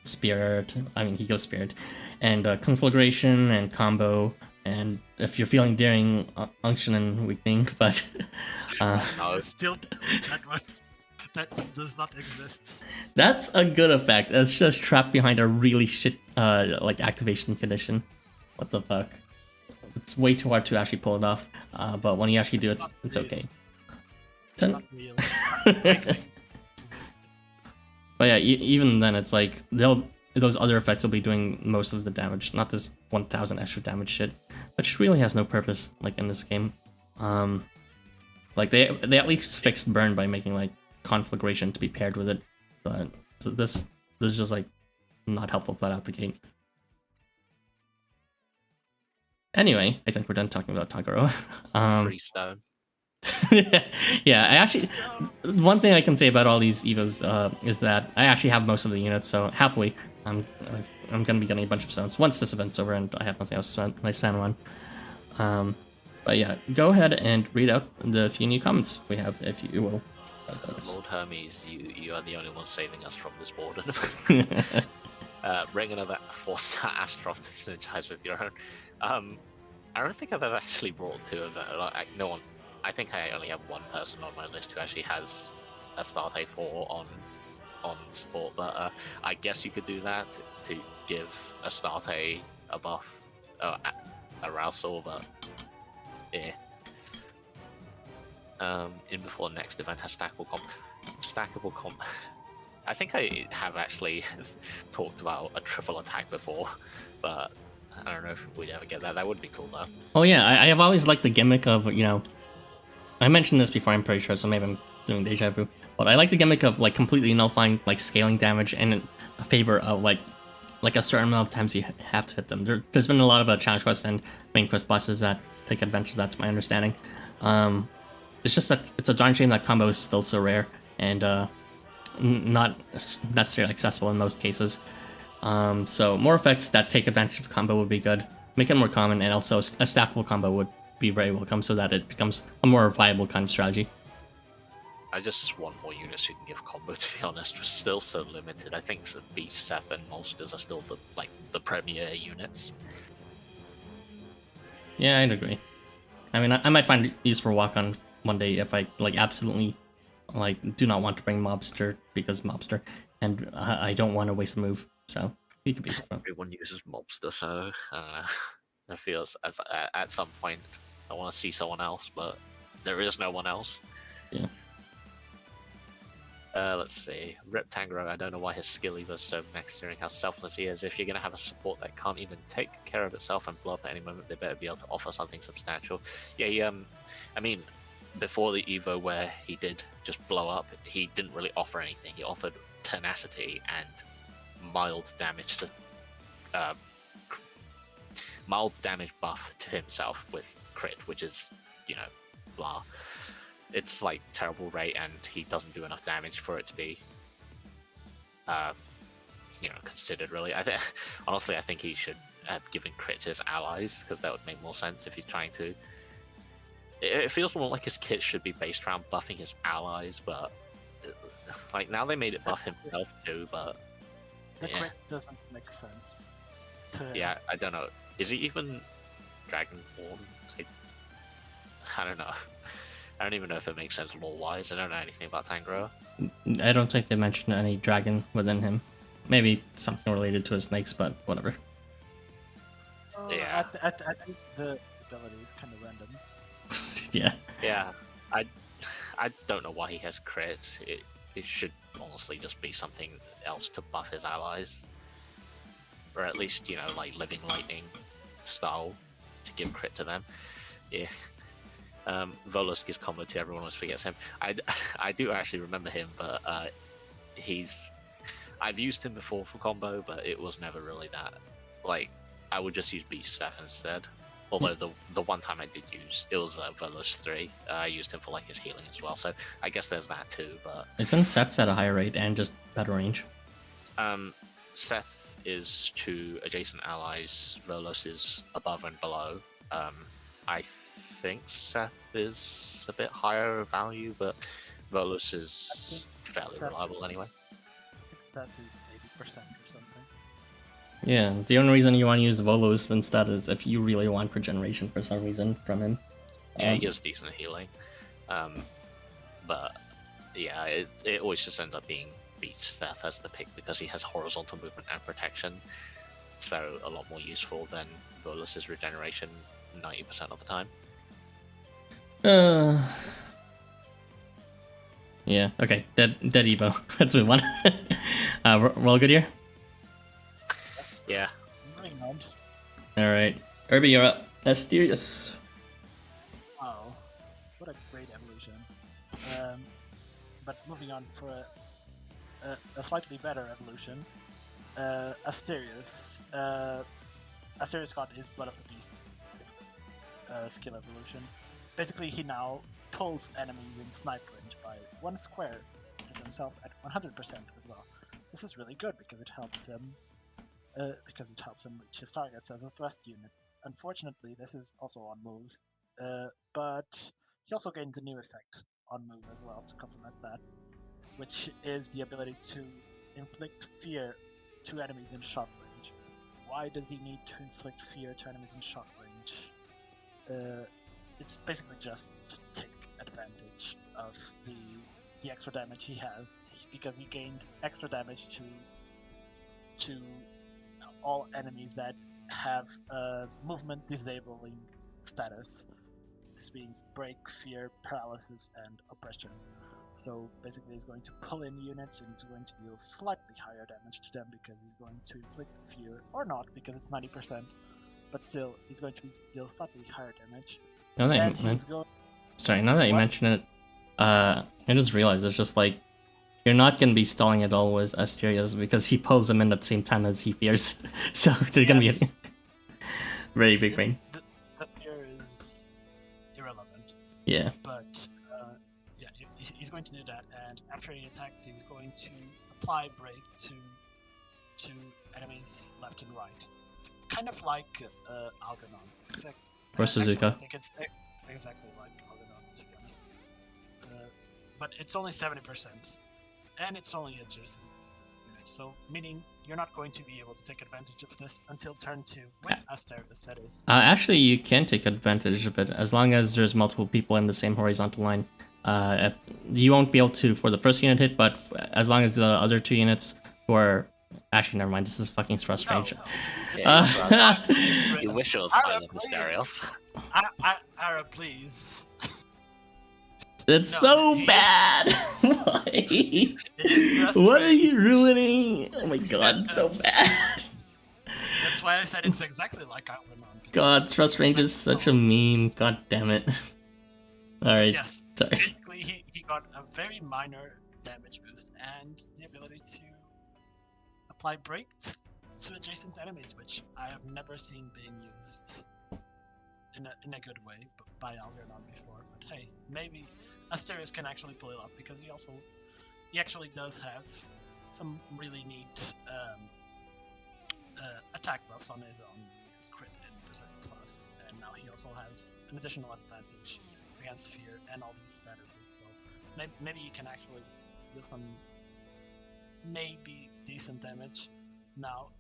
Spirit. I mean, he goes Spirit, and Conflagration and Combo, and if you're feeling daring, Unction and Weakening, but No. Still, that does not exist. that's a good effect. It's just trapped behind a really shit activation condition. What the fuck? It's way too hard to actually pull it off. But when you actually do it, it's okay. It's not real. Exist. But yeah, even then, it's like those other effects will be doing most of the damage, not this 1,000 extra damage shit, which really has no purpose in this game. They at least fixed burn by making Conflagration to be paired with it, but this is just not helpful flat out the gate. Anyway, I think we're done talking about Tangaroa. Freestone. Yeah, I actually, one thing I can say about all these Evos is that I actually have most of the units, so happily I'm gonna be getting a bunch of stones once this event's over and I have nothing else to spend on. But yeah, go ahead and read out the few new comments we have, if you will. Lord Hermes, you are the only one saving us from this warden. Bring another 4-star Astaroth to synergize with your own. I don't think I've ever actually brought two of them. No one. I think I only have one person on my list who actually has Astarte 4 on support, but I guess you could do that to give Astarte a buff, arousal, but yeah. In before next event has stackable comp. I think I have actually talked about a triple attack before, but I don't know if we'd ever get that. That would be cool though. Oh yeah, I have always liked the gimmick of, I mentioned this before, I'm pretty sure, so maybe I'm doing deja vu, but I like the gimmick of completely nullifying scaling damage in favor of a certain amount of times you have to hit them. There's been a lot of challenge quests and main quest bosses that take advantage of that, to my understanding. It's just that it's a darn shame that combo is still so rare and not necessarily accessible in most cases. So more effects that take advantage of combo would be good. Make it more common, and also a stackable combo would be very welcome so that it becomes a more viable kind of strategy. I just want more units who can give combo, to be honest. We're still so limited. I think Beach, Seth, and Monsters are still the premier units. Yeah, I'd agree. I mean, I might find use for Wakan one day if I absolutely do not want to bring Mobster because Mobster, and I don't want to waste a move, so he could be fun. Everyone uses mobster, so I don't know. It feels as at some point I want to see someone else, but there is no one else. Yeah. Let's see. Rip Tangaroa, I don't know why his skill lever is so max, considering how selfless he is. If you're going to have a support that can't even take care of itself and blow up at any moment, they better be able to offer something substantial. Yeah, I mean, before the Evo where he did just blow up, he didn't really offer anything. He offered tenacity and mild damage buff to himself with crit, which is, blah. It's like terrible rate, and he doesn't do enough damage for it to be, considered really. Honestly, I think he should have given crit to his allies, because that would make more sense if he's trying to. It feels more like his kit should be based around buffing his allies, but like now they made it buff himself too. But the crit doesn't make sense. Yeah, I don't know. Is he even Dragonborn? I don't know. I don't even know if it makes sense lore-wise. I don't know anything about Tangaroa. I don't think they mentioned any dragon within him. Maybe something related to his snakes, but whatever. Yeah. I think the ability is kind of random. Yeah. Yeah. I don't know why he has crit. It should honestly just be something else to buff his allies. Or at least, like Living Lightning style to give crit to them. Yeah. Volos gives combo to everyone, always forgets him. I do actually remember him, but I've used him before for combo, but it was never really that. Like, I would just use Beach Staff instead. Although the one time I did use, it was Volos 3. I used him for like his healing as well, so I guess there's that too. But isn't Seth's at a higher rate and just better range? Seth is to adjacent allies. Volos is above and below. I think Seth is a bit higher value, but Volos is fairly reliable anyway. I think Seth is 80% or something. Yeah, the only reason you want to use the Volos instead is if you really want regeneration for some reason from him. Yeah, he gives decent healing. But yeah, it always just ends up being Beach Seth as the pick because he has horizontal movement and protection. So a lot more useful than Volos' regeneration 90% of the time. Yeah, okay, dead Evo. Let's move on. We're all good here? Yeah. Alright. Irby, you're up. Asterius. Wow. What a great evolution. But moving on for a slightly better evolution. Asterius. Asterius got his Blood of the Beast skill evolution. Basically, he now pulls enemies in snipe range by 1 square and himself at 100% as well. This is really good because it helps him reach his targets as a thrust unit. Unfortunately, this is also on move, but he also gains a new effect on move as well to complement that, which is the ability to inflict fear to enemies in shot range. Why does he need to inflict fear to enemies in shot range? It's basically just to take advantage of the extra damage he has, because he gained extra damage to all enemies that have a movement disabling status. This being break, fear, paralysis, and oppression. So basically he's going to pull in units and he's going to deal slightly higher damage to them because he's going to inflict fear, or not because it's 90%, but still he's going to deal slightly higher damage. Now that you mention it, I just realized it's just like you're not going to be stalling at all with Asterius because he pulls them in at the same time as he fears. So they're going to be a very big brain. The fear is irrelevant. Yeah. But yeah, he's going to do that, and after he attacks, he's going to apply break to enemies left and right. It's kind of like Algernon. Or Suzuka. I think it's exactly like Algernon, to be honest. But it's only 70%, and it's only adjacent units, so meaning you're not going to be able to take advantage of this until turn 2 with Astarte, that is. Actually, you can take advantage of it as long as there's multiple people in the same horizontal line. you won't be able to for the first unit hit, but as long as the other 2 units who are actually never mind. This is fucking strange. You wish it was Silent Asterius. Ara, please. It's so bad. Why? What are you ruining? Oh my god, it's so bad. That's why I said it's exactly like Outland. God, Thrust Range is such a meme. God damn it. Alright. Yes. Sorry. Basically, he got a very minor damage boost and the ability to apply break to adjacent enemies, which I have never seen being used in a good way by Algernon before. But hey, maybe Asterius can actually pull it off because he actually does have some really neat attack buffs on his own. His crit and percent plus, and now he also has an additional advantage against fear and all these statuses. So maybe he can actually deal some maybe decent damage now,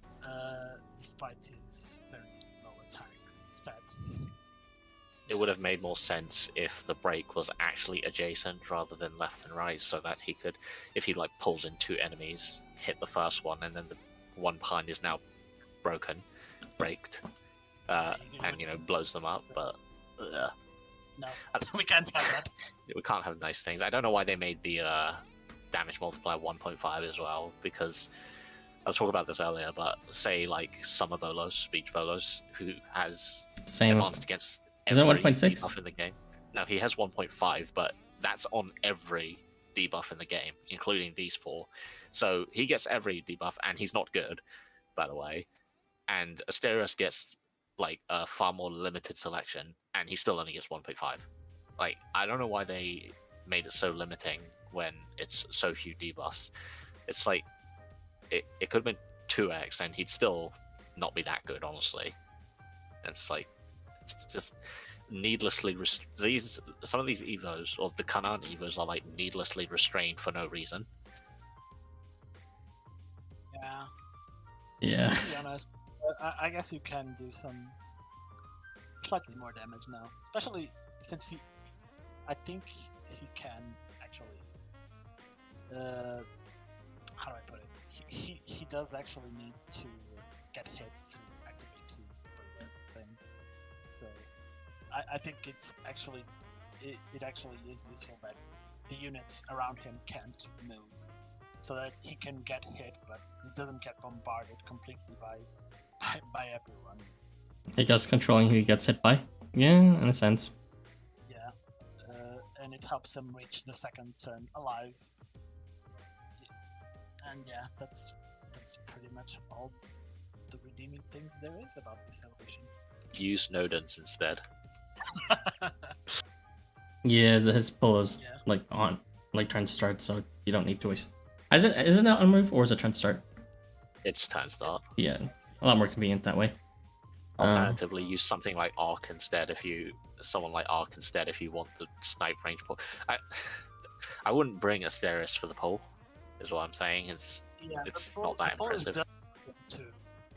despite his very low attack stat. It would have made more sense if the break was actually adjacent rather than left and right, so that he could, if he like pulls in 2 enemies, hit the first one, and then the one behind is now braked, and blows them up. But no, we can't have that. We can't have nice things. I don't know why they made the damage multiplier 1.5 as well, because I was talking about this earlier, but say like Summer Bolos, Speech Bolos, who has Same. advantage against Is that every 1.6? debuff in the game. No, he has 1.5, but that's on every debuff in the game, including these 4. So he gets every debuff, and he's not good, by the way. And Asterius gets like a far more limited selection, and he still only gets 1.5. Like, I don't know why they made it so limiting when it's so few debuffs. It's like it could have been 2x, and he'd still not be that good, honestly. It's like it's just needlessly some of these evos, or the Canaan evos, are like needlessly restrained for no reason. Yeah. To be honest, I guess you can do some slightly more damage now, especially since I think he can actually. How do I put it? He does actually need to get hit to activate his burger thing. So I think it's actually it actually is useful that the units around him can't move, so that he can get hit, but he doesn't get bombarded completely by everyone. I guess controlling who he gets hit by. Yeah, in a sense. Yeah, and it helps him reach the second turn alive. And yeah, that's pretty much all the redeeming things there is about this evolution. Use Nodens instead. Yeah, his pull is like on, like turn start, so you don't need to waste. Is it not on move, or is it turn start? It's turn start. Yeah, a lot more convenient that way. Alternatively, use something like Arc instead if you want the snipe range pull. I wouldn't bring Asterius for the pull, is what I'm saying. It's not that impressive. To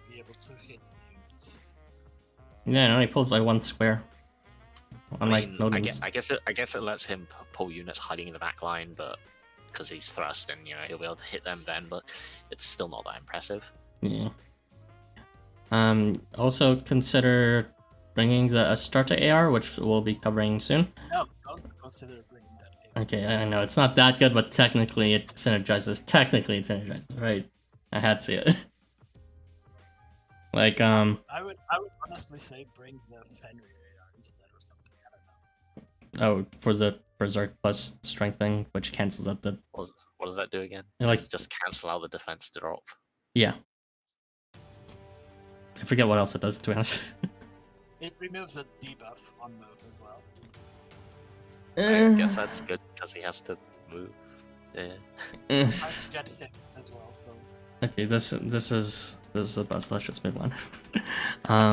be able to hit the units. Yeah, it only pulls by 1 square. Unlike I guess it lets him pull units hiding in the back line, but because he's thrust and he'll be able to hit them then, but it's still not that impressive. Yeah. Also consider bringing the Astarte AR, which we'll be covering soon. No, don't consider bringing that AR. Okay, I know it's not that good, but technically it synergizes. Right? I had to see it. Like I would honestly say bring the Fenrir AR instead or something. I don't know. Oh, for the Berserk plus strength thing, which cancels out the. What does that do again? Like just cancel out the defense drop. Yeah. I forget what else it does, to be honest. It removes a debuff on move as well. I guess that's good because he has to move. Yeah. I get hit as well, so. Okay, this is the best. Let's just move on.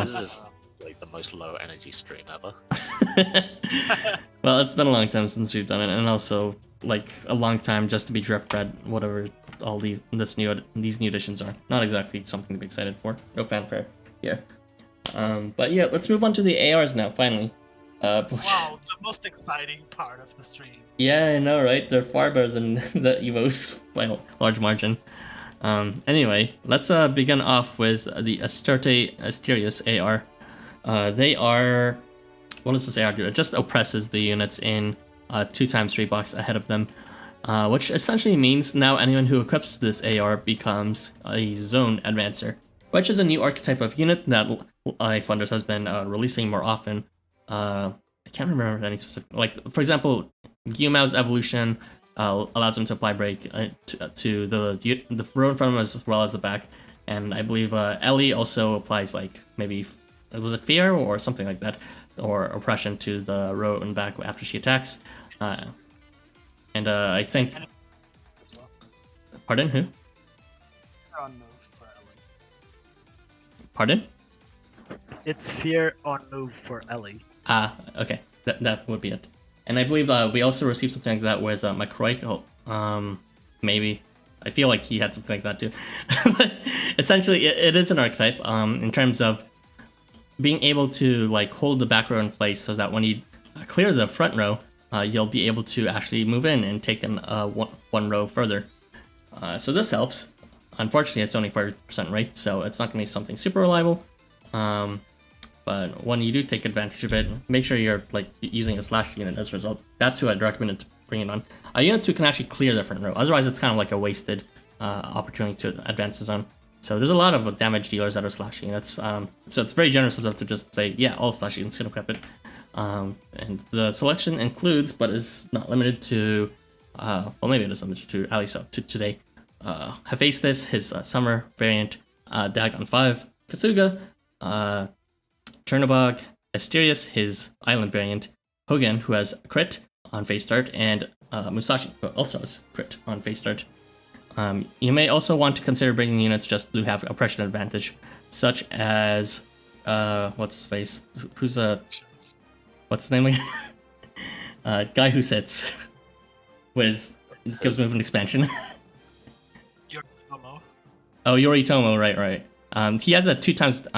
This is like the most low energy stream ever. Well, it's been a long time since we've done it, and also like a long time just to be drift fed. Whatever all these new additions are, not exactly something to be excited for. No fanfare here. But yeah, let's move on to the ARs now. Finally, Wow, the most exciting part of the stream. Yeah, I know, right? They're far better than the Evos by a large margin. Anyway, let's begin off with the Astarte Asterius AR. They are... What does this AR do? It just oppresses the units in 2x3 box ahead of them, which essentially means now anyone who equips this AR becomes a zone advancer, which is a new archetype of unit that Funders has been releasing more often. I can't remember any specific... Like, for example, Guillemot's evolution allows him to apply break to the row in front of him as well as the back, and I believe Ellie also applies, like, maybe... Was it fear or something like that? Or oppression to the row and back after she attacks. And I think... Pardon? Who? On move for Ellie. Pardon? It's fear on move for Ellie. Okay. That would be it. And I believe we also received something like that with McCroy. Maybe. I feel like he had something like that too. But essentially, it is an archetype in terms of being able to like hold the back row in place so that when you clear the front row, you'll be able to actually move in and take in one row further. So this helps. Unfortunately, it's only 40% rate, so it's not going to be something super reliable. But when you do take advantage of it, make sure you're like using a slash unit as a result. That's who I'd recommend it to bring it on. Units who can actually clear the front row. Otherwise, it's kind of like a wasted opportunity to advance the zone. So there's a lot of damage dealers that are slash units. So it's very generous of them to just say, yeah, all slash units can equip it. And the selection includes, but is not limited to, well, maybe it is limited to, at least to today. Hephaestus, his summer variant, Dagon 5, Kasuga, Chernobog, Asterius, his island variant, Hogan, who has crit on phase start, and Musashi, who also has crit on phase start. You may also want to consider bringing units just to have oppression advantage, such as, what's his face? Who's what's his name again? Guy who sits, gives movement expansion. Yoritomo. Oh, Yoritomo, right. He has a 2x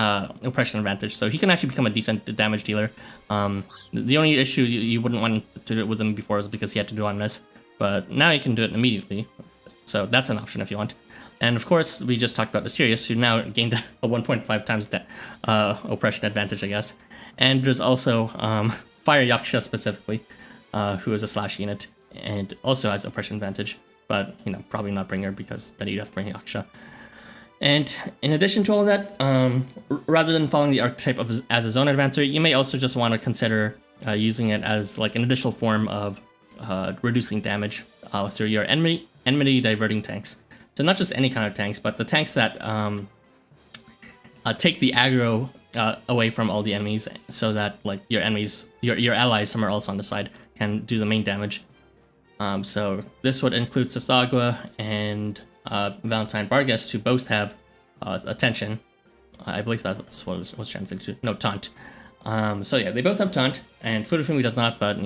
oppression advantage, so he can actually become a decent damage dealer. The only issue you wouldn't want to do it with him before is because he had to do on miss, but now you can do it immediately. So that's an option if you want. And of course, we just talked about Asterius, who now gained a 1.5 times oppression advantage, I guess. And there's also Fire Yaksha specifically, who is a slash unit and also has oppression advantage, but probably not Bringer because then you'd have to bring Yaksha. And in addition to all of that, rather than following the archetype as a zone advancer, you may also just want to consider using it as like an additional form of reducing damage through your enmity diverting tanks. So not just any kind of tanks, but the tanks that take the aggro away from all the enemies, so that like your enemies, your allies somewhere else on the side can do the main damage. So this would include Sasagua and Valentine Vargas, who both have attention. I believe that's what it was translated to. No, taunt. So yeah, they both have taunt, and Furufumi does not, but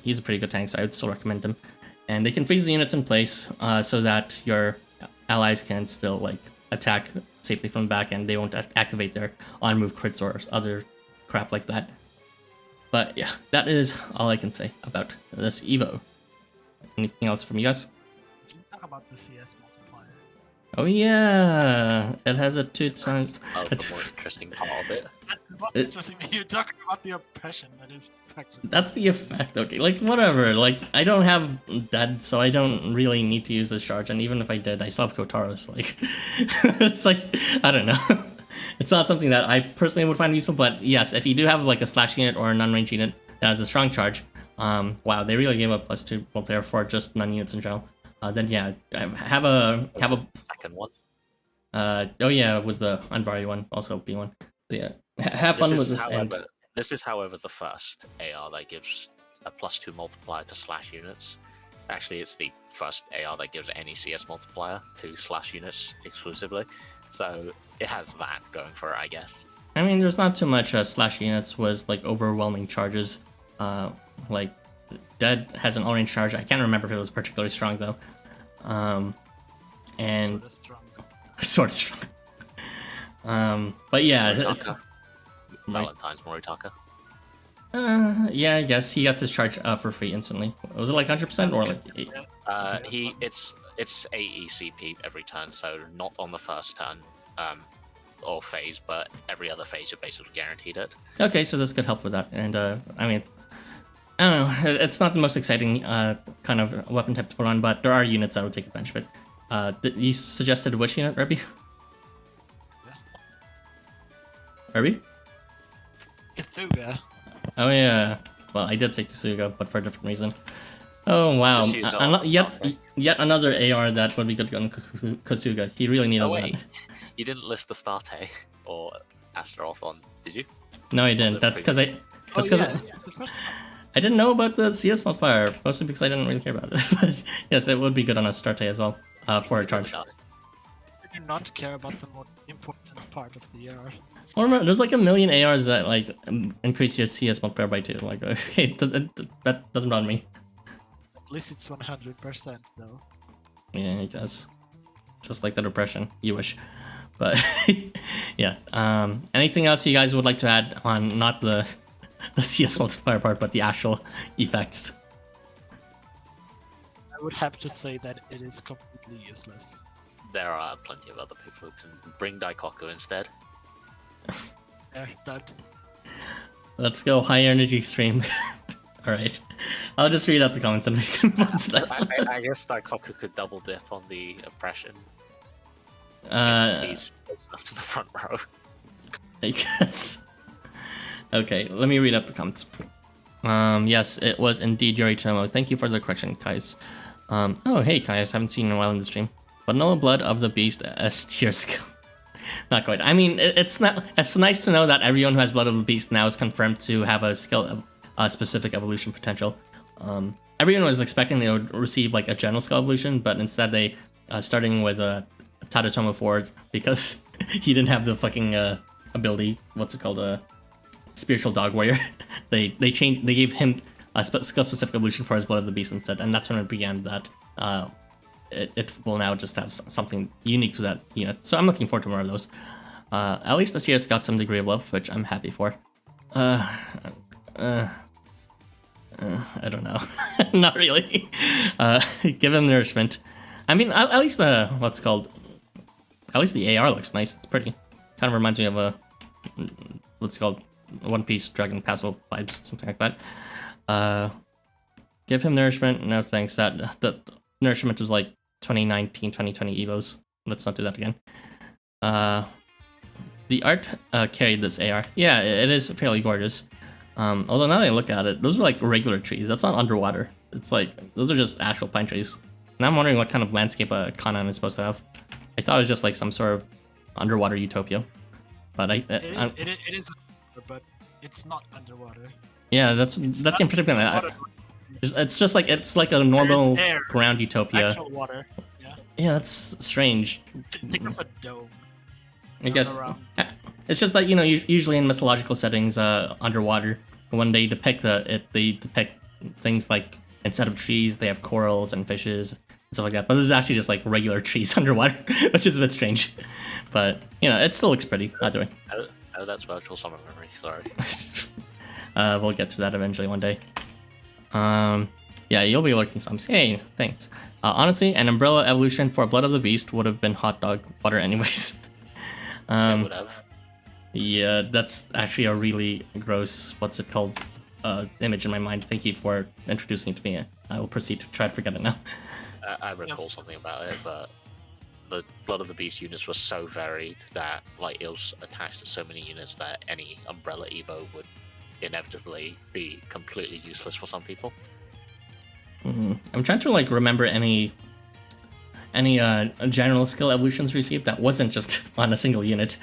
he's a pretty good tank, so I would still recommend him. And they can freeze the units in place so that your allies can still like attack safely from the back, and they won't activate their on-move crits or other crap like that. But yeah, that is all I can say about this Evo. Anything else from you guys? Can you talk about the CS multiplier? Oh yeah, it has a 2x. That was the more interesting part of it. That's the most interesting. You're talking about the oppression that is practically. That's the effect. Okay, like whatever. Like I don't have that, so I don't really need to use this charge. And even if I did, I still have Kotaros. Like it's like I don't know. It's not something that I personally would find useful. But yes, if you do have like a slash unit or a non-range unit that has a strong charge, wow, they really gave up +2 multiplier for just non-units in general. Then yeah, have a second one. Oh yeah, with the Anvari one, also B1. So yeah, have fun with this. This is, however, the first AR that gives a +2 multiplier to slash units. Actually, it's the first AR that gives any CS multiplier to slash units exclusively. So it has that going for it, I guess. I mean, there's not too much slash units with like overwhelming charges. Like Dead has an all-range charge. I can't remember if it was particularly strong though. And sort of strong. But yeah, it's Valentine's Moritaka. Yeah, I guess he gets his charge for free instantly. Was it like 100% or like 8? It's 8 ECP every turn, so not on the first turn or phase, but every other phase you're basically guaranteed it. Okay, so this could help with that. And I mean, I don't know. It's not the most exciting kind of weapon type to put on, but there are units that would take advantage of it. You suggested which unit, Rebby? Rebby? Cthulhu. Oh yeah. Well, I did say Kusuga, but for a different reason. Oh wow. Yet another AR that would be good on Kusuga. He really needed that. You didn't list Astarte or Astaroth on, did you? No, I didn't. That's because I. It's the first one. I didn't know about the CS multiplier, mostly because I didn't really care about it. But yes, it would be good on Astarte as well for a charge. I do not care about the more important part of the AR. Well, remember, there's like a million ARs that like increase your CS multiplier by 2. Like, okay, that doesn't bother me. At least it's 100% though. Yeah, I guess. Just like the depression, you wish. But yeah. Anything else you guys would like to add on not the CS multiplier part, but the actual effects? I would have to say that it is completely useless. There are plenty of other people who can bring Daikoku instead. There, done. Let's go high energy stream. Alright. I'll just read out the comments and we can move on to that. I guess Daikoku could double dip on the oppression. He's close enough to the front row. I guess. Okay, let me read up the comments. Yes, it was indeed your HMO. Thank you for the correction, Kais. Oh, hey, Kais. Haven't seen you in a while in the stream. But no blood of the beast S tier skill. Not quite. I mean, it's not. It's nice to know that everyone who has blood of the beast now is confirmed to have a skill of specific evolution potential. Everyone was expecting they would receive like a general skill evolution, but instead they starting with a Tadatomo Ford because he didn't have the fucking ability. What's it called? Spiritual dog warrior. They changed. They gave him a skill specific evolution for his blood of the beast instead, and that's when it began that. It will now just have something unique to that unit. So I'm looking forward to more of those. At least this year's got some degree of love, which I'm happy for. I don't know. Not really. Give him nourishment. I mean, at least the what's called. At least the AR looks nice. It's pretty. Kind of reminds me of a what's it called One Piece Dragon Castle vibes, something like that. Give him nourishment. No thanks. That nourishment was like 2019, 2020 Evos. Let's not do that again. The art carried this AR. Yeah, it is fairly gorgeous. Although now that I look at it, those are like regular trees. That's not underwater. It's like, those are just actual pine trees. Now I'm wondering what kind of landscape a Canaan is supposed to have. I thought it was just like some sort of underwater utopia. But it is, but it's not underwater. Yeah, that's in particular. It's just like, it's like a normal ground utopia. Actual water. Yeah, that's strange. Think of a dome. I guess it's just that, you know, usually in mythological settings, underwater, when they depict they depict things like instead of trees, they have corals and fishes and stuff like that. But this is actually just like regular trees underwater, which is a bit strange. But you know, it still looks pretty. Either way. Oh, that's virtual summer memory. Sorry. We'll get to that eventually one day. Yeah, you'll be lurking some. Hey, thanks. Honestly, an umbrella evolution for Blood of the Beast would have been hot dog water anyways. Would have. Yeah, that's actually a really gross, what's it called, image in my mind. Thank you for introducing it to me. I will proceed to try to forget it now. I recall something about it, but the Blood of the Beast units were so varied that like it was attached to so many units that any umbrella Evo would inevitably be completely useless for some people. I'm trying to like remember any general skill evolutions received that wasn't just on a single unit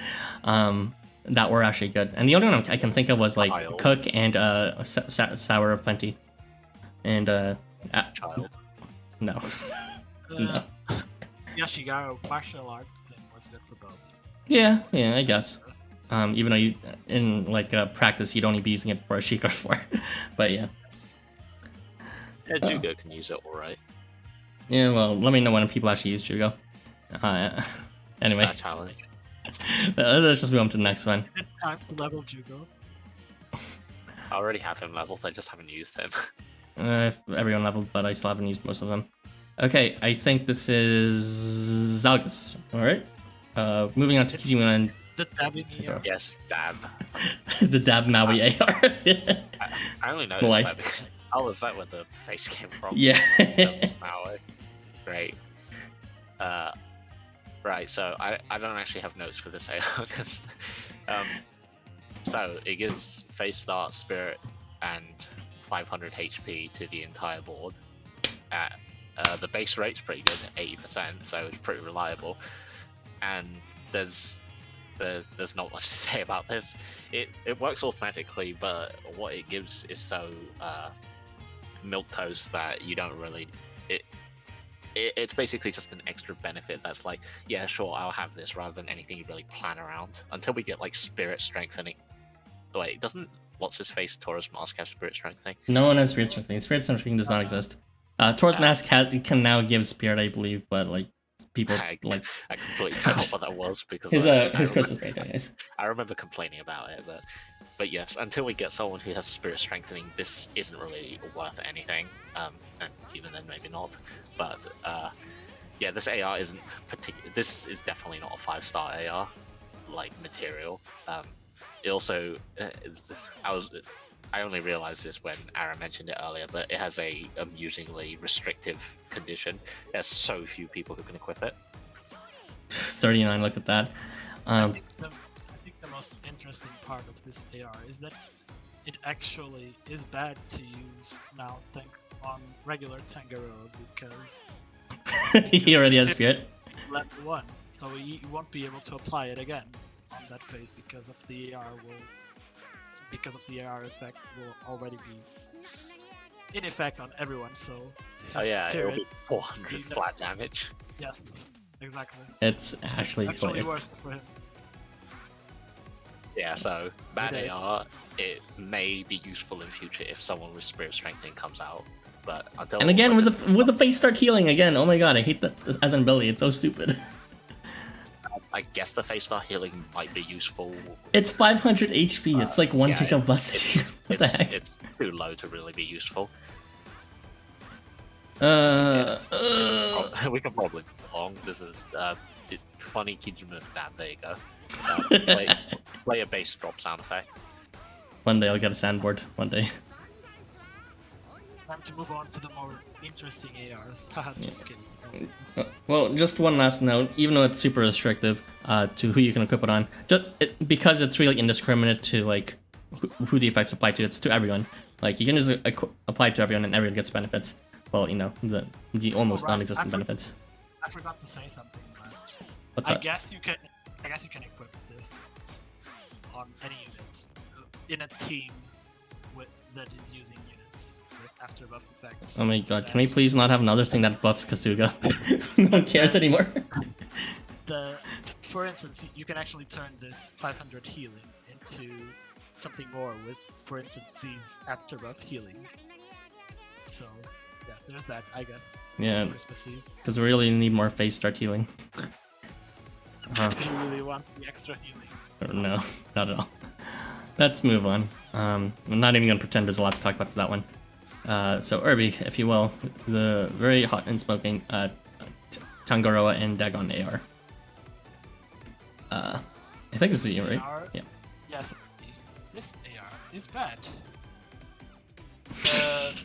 that were actually good. And the only one I can think of was like Child. Cook and Sour of Plenty. And Child. No. No. Ashigara martial arts thing was good for both. Yeah, I guess. Even though you in like practice you'd only be using it for Ashigara for. But yeah. Yeah, Jugo can use it alright. Yeah, well, let me know when people actually use Jugo. Anyway. Challenge. Let's just move on to the next one. Is it time to level Jugo? I already have him leveled. I just haven't used him. If everyone leveled, but I still haven't used most of them. Okay, I think this is Zalgus. All right. Moving on to Kijimuna and The dabbing AR. Yes, dab. the Dab Maui AR. I only noticed Why? that because was that where the face came from? Yeah. Maui. Great. Right. So I don't actually have notes for this AR because so it gives face start, spirit, and 500 HP to the entire board. The base rate's pretty good at 80%, so it's pretty reliable. And there's not much to say about this. It works automatically, but what it gives is so milquetoast that you don't really. It's basically just an extra benefit that's like, yeah, sure, I'll have this, rather than anything you really plan around until we get like spirit strengthening. Wait, doesn't what's his face Taurus Mask have spirit strengthening? No one has spirit strengthening. Spirit strengthening does not exist. Taurus Mask can now give spirit, I believe, but like people I like completely forgot what that was because his I Christmas right, guys. I remember complaining about it, but yes, until we get someone who has spirit strengthening, this isn't really worth anything. And even then, maybe not. But yeah, this AR isn't particular. This is definitely not a 5-star AR like material. It also, I only realized this when Aaron mentioned it earlier, but it has a amusingly restrictive condition. There's so few people who can equip it. 39. Look at that. I think the most interesting part of this AR is that it actually is bad to use now thanks on regular Tangaroa because He already has spirit. level 1, so you won't be able to apply it again on that phase because of the AR effect will already be in effect on everyone. So Oh yeah, it will spirit, be 400 you know- flat damage. yes, exactly. It's actually It's actually quite. worse for him. Yeah, so bad Okay. AR. It may be useful in future if someone with spirit strengthening comes out, but until And again, such with the face start healing again. Oh my god, I hate that as an ability. It's so stupid. I guess the face star healing might be useful. It's 500 HP. It's like one Yeah, tick of bus. It's, What the heck? it's too low to really be useful. We We can probably move along. This is funny Kijimuna. There you go. Play a bass drop sound effect. One day I'll get a sandboard. One day. Time to move on to the more interesting ARs. Haha, just kidding. Well, just one last note. Even though it's super restrictive to who you can equip it on, because it's really indiscriminate to like who the effects apply to, it's to everyone. Like you can just apply it to everyone, and everyone gets benefits. Well, you know the almost right. non-existent benefits. I forgot to say something, but What's I that? guess you can equip this on any unit in a team that is using units with afterbuff effects. Oh my god, can we please not have another thing that buffs Kasuga? No one cares anymore. For instance, you can actually turn this 500 healing into something more with, for instance, these afterbuff healing. So, yeah, there's that, I guess. Yeah, Christmas season. because we really need more face start healing. If you really want the extra healing. No, not at all. Let's move on. I'm not even gonna pretend there's a lot to talk about for that one. So Irby, if you will, the very hot and smoking Tangaroa and Dagon AR. I think this is you, right? AR, Yeah. Yes, this AR is bad.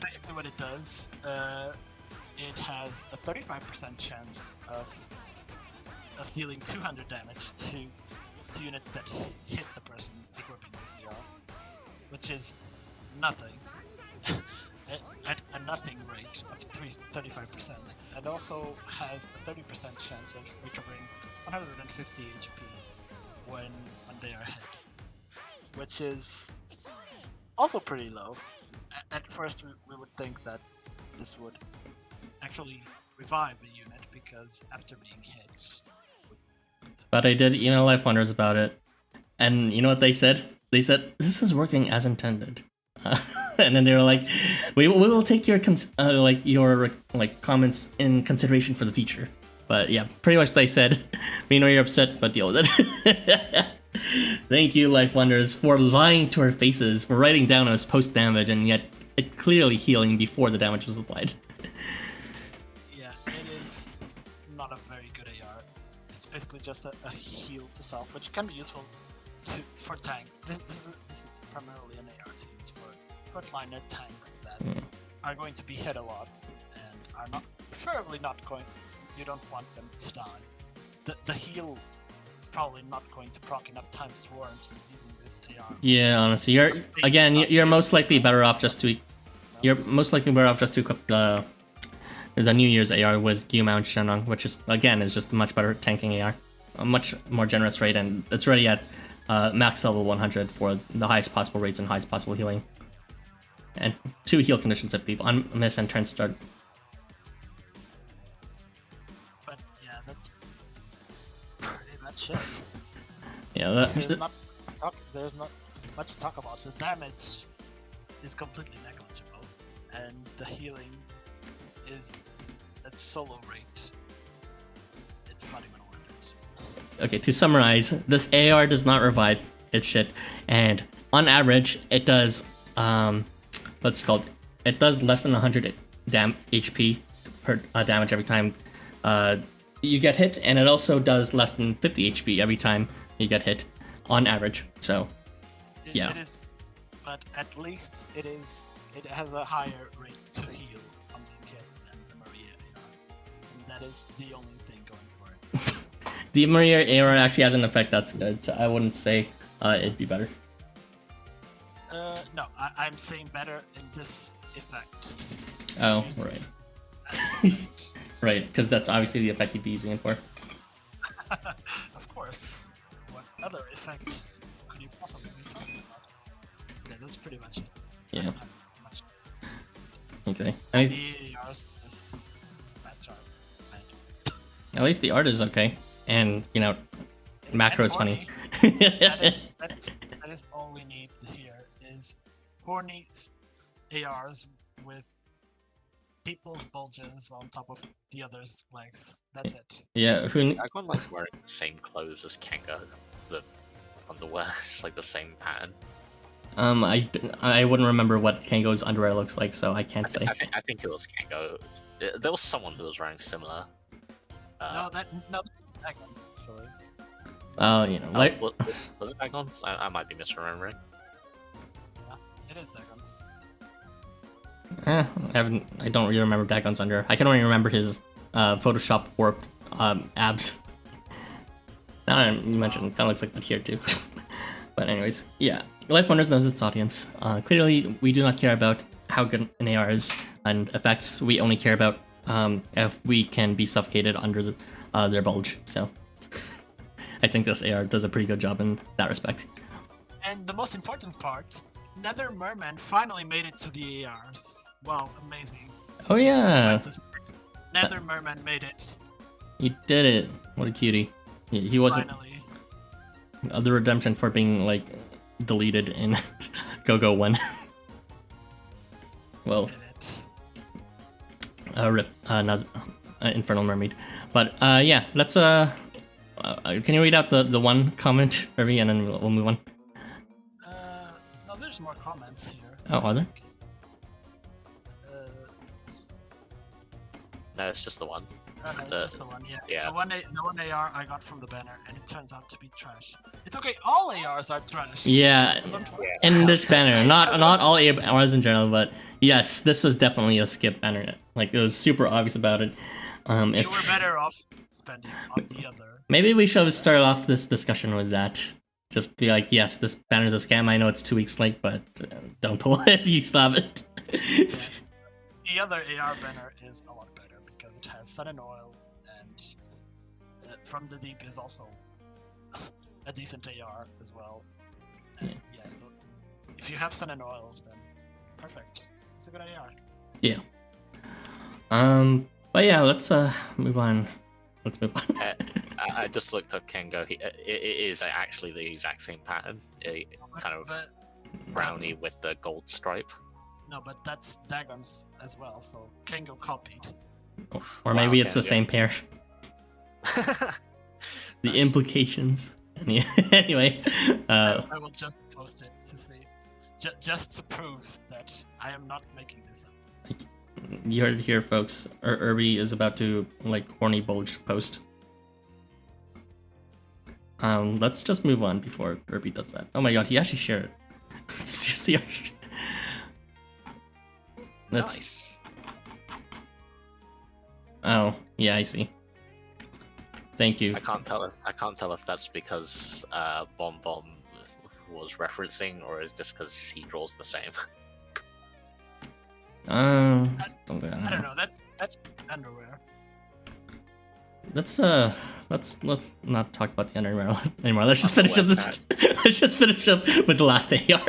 Basically what it does, it has a 35% chance of dealing 200 damage to units that hit the person equipping this AR, which is nothing. At a nothing rate of 35%, and also has a 30% chance of recovering 150 HP when they are hit, which is also pretty low. At first we would think that this would actually revive a unit because after being hit. But I did email Life Wonders about it, and you know what they said? They said this is working as intended. And then they were like, "We will take your comments in consideration for the future." But yeah, pretty much they said, "We know you're upset, but deal with it." Thank you, Life Wonders, for lying to our faces, for writing down as post damage, and yet it clearly healing before the damage was applied. Yeah, it is not a very good AR. It's basically just a heal to self, which can be useful for tanks. This is primarily an AR to use for frontliner tanks that are going to be hit a lot and are not, preferably not going. You don't want them to die. The heal is probably not going to proc enough times to warrant using this AR. Yeah, honestly, you're most likely better off just to equip the New Year's AR with Gourmand Shenron, which is just a much better tanking AR, a much more generous rate, and it's already at max level 100 for the highest possible rates and highest possible healing, and 2 heal conditions I believe on miss and turn start. But yeah, that's pretty much it. Yeah, there's not much to talk about. The damage is completely negligible, and the healing is at so low rate. It's not even worth it. Okay, to summarize, this AR does not revive its shit, and on average, it does it does less than 100 HP per damage every time you get hit, and it also does less than 50 HP every time you get hit, on average. So, yeah. It is, but at least it has a higher rate to heal on being hit than the Maria AR, and that is the only thing going for it. The Maria AR actually has an effect that's good, so I wouldn't say it'd be better. No, I'm saying better in this effect. Oh, right. Right, because that's obviously the effect you'd be using it for. Of course. What other effect could you possibly be talking about? Yeah, that's pretty much it. Yeah. I don't have much else. Okay. The ARs is bad job. At least the art is okay, and macro is funny. that is all we need here is horny ARs with people's bulges on top of the other's legs. That's it. Yeah, Dagon likes wearing the same clothes as Kenga. The underwear is like the same pattern. I wouldn't remember what Kango's underwear looks like, so I can't say. I think it was Kengo. There was someone who was wearing similar. No, Dagon, actually. Was it Dagon? I might be misremembering. Yeah, it is Dagon's. I don't really remember Dagon's under. I can only remember his Photoshop warped abs. Now you mentioned it kind of looks like that here too. But anyways, yeah. Life Wonders knows its audience. Clearly, we do not care about how good an AR is and effects. We only care about if we can be suffocated under their bulge. So I think this AR does a pretty good job in that respect. And the most important part, Nether Merman finally made it to the ARs. Wow, amazing. Oh yeah. Nether Merman made it. He did it. What a cutie. He wasn't Finally. The redemption for being like deleted in GoGo 1. Well, Did it. rip not Infernal Mermaid. But yeah, let's can you read out the one comment, Irvi, and then we'll move on. No, there's more comments here. Oh, are there? No, it's just the one. No, it's just the one, yeah. Yeah. The one AR I got from the banner, and it turns out to be trash. It's okay, all ARs are trash. Yeah, So don't worry. in this banner, not all ARs in general, but yes, this was definitely a skip banner. Like it was super obvious about it. You were better off spending on the other. Maybe we should start off this discussion with that. Just be like, yes, this banner's a scam. I know it's 2 weeks late, but don't pull it if you still have it. The other AR banner is a lot better because it has Sun and Oil, and From the Deep is also a decent AR as well. And yeah, if you have Sun and Oil, then perfect. It's a good AR. Yeah. But yeah, let's move on. Let's move on. I just looked up Kengo. It is actually the exact same pattern. Kind of brownie with the gold stripe. No, but that's Dagon's as well, so Kengo copied. Or maybe it's the okay. same pair. The implications. Anyway, I will just post it to see, just to prove that I am not making this up. you heard it here, folks. Irby is about to horny bulge post. Let's just move on before Irby does that. Oh my god, he actually shared it. Seriously, Nice. Oh, yeah, I see. Thank you. I can't tell if that's because Bomb was referencing, or is just because he draws the same. I don't know. That's underwear. Let's not talk about the underwear anymore. Let's just finish up this. Let's just finish up with the last AR. Only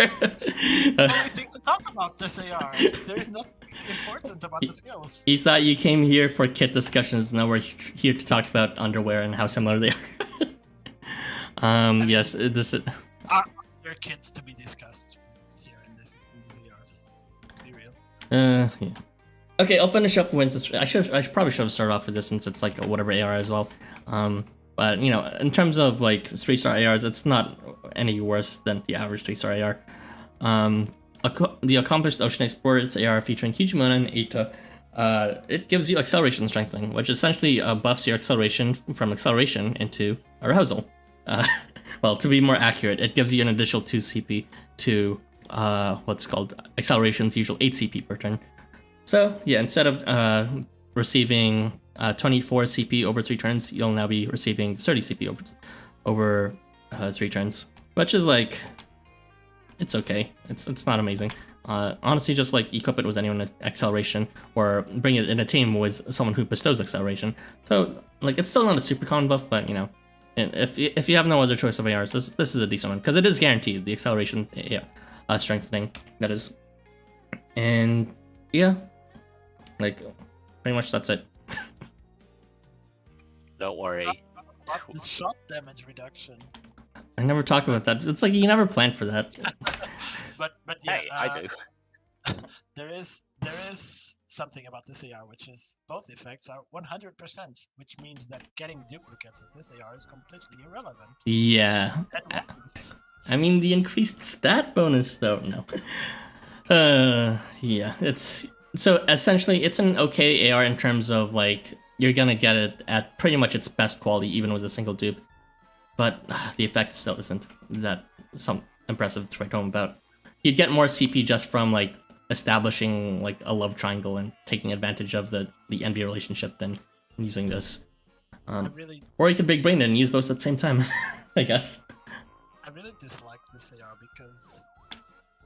thing to talk about this AR. There is nothing important about the skills. Eita, you came here for kit discussions. Now we're here to talk about underwear and how similar they are. Yes, this is. Are there kits to be discussed here in these ARs? To be real. Yeah. Okay, I'll finish up with this. I probably should have started off with this since it's like a whatever AR as well. But in terms of 3-star ARs, it's not any worse than the average 3-star AR. The accomplished ocean exports AR featuring Kijimuna and Eita. It gives you acceleration strengthening, which essentially buffs your acceleration from acceleration into arousal. Well, to be more accurate, it gives you an additional 2 CP to what's called acceleration's usual 8 CP per turn. So yeah, instead of receiving 24 CP over 3 turns, you'll now be receiving 30 CP over 3 turns, which is it's okay. It's not amazing. Honestly, just equip it with anyone with acceleration, or bring it in a team with someone who bestows acceleration. So it's still not a super common buff, but if you have no other choice of ARs, this is a decent one because it is guaranteed, the acceleration strengthening, that is. And yeah, pretty much that's it. Don't worry. It's shot damage reduction. I never talk about that. It's you never plan for that. but yeah, Hey, I do. there is something about this AR, which is both effects are 100%, which means that getting duplicates of this AR is completely irrelevant. Yeah. I mean, the increased stat bonus, though, no. Yeah, so essentially it's an okay AR in terms of you're gonna get it at pretty much its best quality, even with a single dupe. But the effect still isn't that impressive to write home about. You'd get more CP just from establishing a love triangle and taking advantage of the envy relationship than using this. Or you could big brain it and use both at the same time, I guess. I really dislike this AR because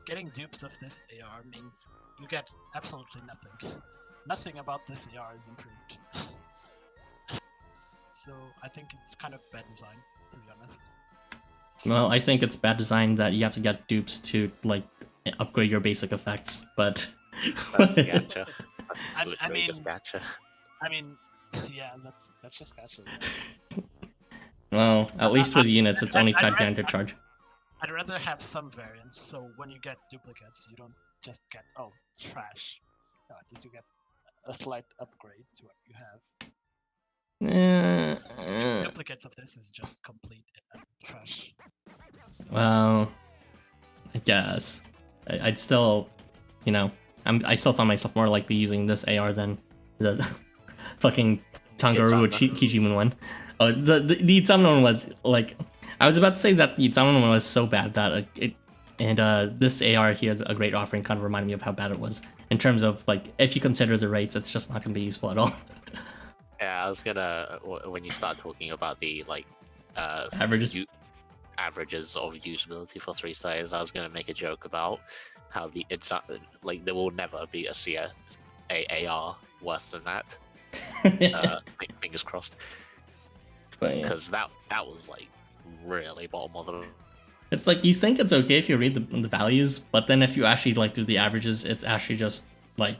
getting dupes of this AR means you get absolutely nothing. Nothing about this AR is improved. So I think it's kind of bad design, to be honest. Well, I think it's bad design that you have to get dupes to upgrade your basic effects, but That's gacha. I mean, just gacha. I mean, yeah, that's just gacha. Well, at least with units, it's only tied down to charge. I'd rather have some variants, so when you get duplicates, you don't just get trash. No, at least you get a slight upgrade to what you have. Duplicates of this is just complete trash. Well, I guess I'd still, I still find myself more likely using this AR than the fucking Tangaroa Kijimuna one. Oh, the Itzamno one was I was about to say that the Itzamno one was so bad that this AR here is a great offering. Kind of reminded me of how bad it was in terms of if you consider the rates, it's just not going to be useful at all. Yeah, I was gonna, when you start talking about the averages of usability for 3 stars, I was gonna make a joke about how there will never be a AR worse than that. Fingers crossed. Because that was really bottom of the. It's you think it's okay if you read the values, but then if you actually do the averages, it's actually just 1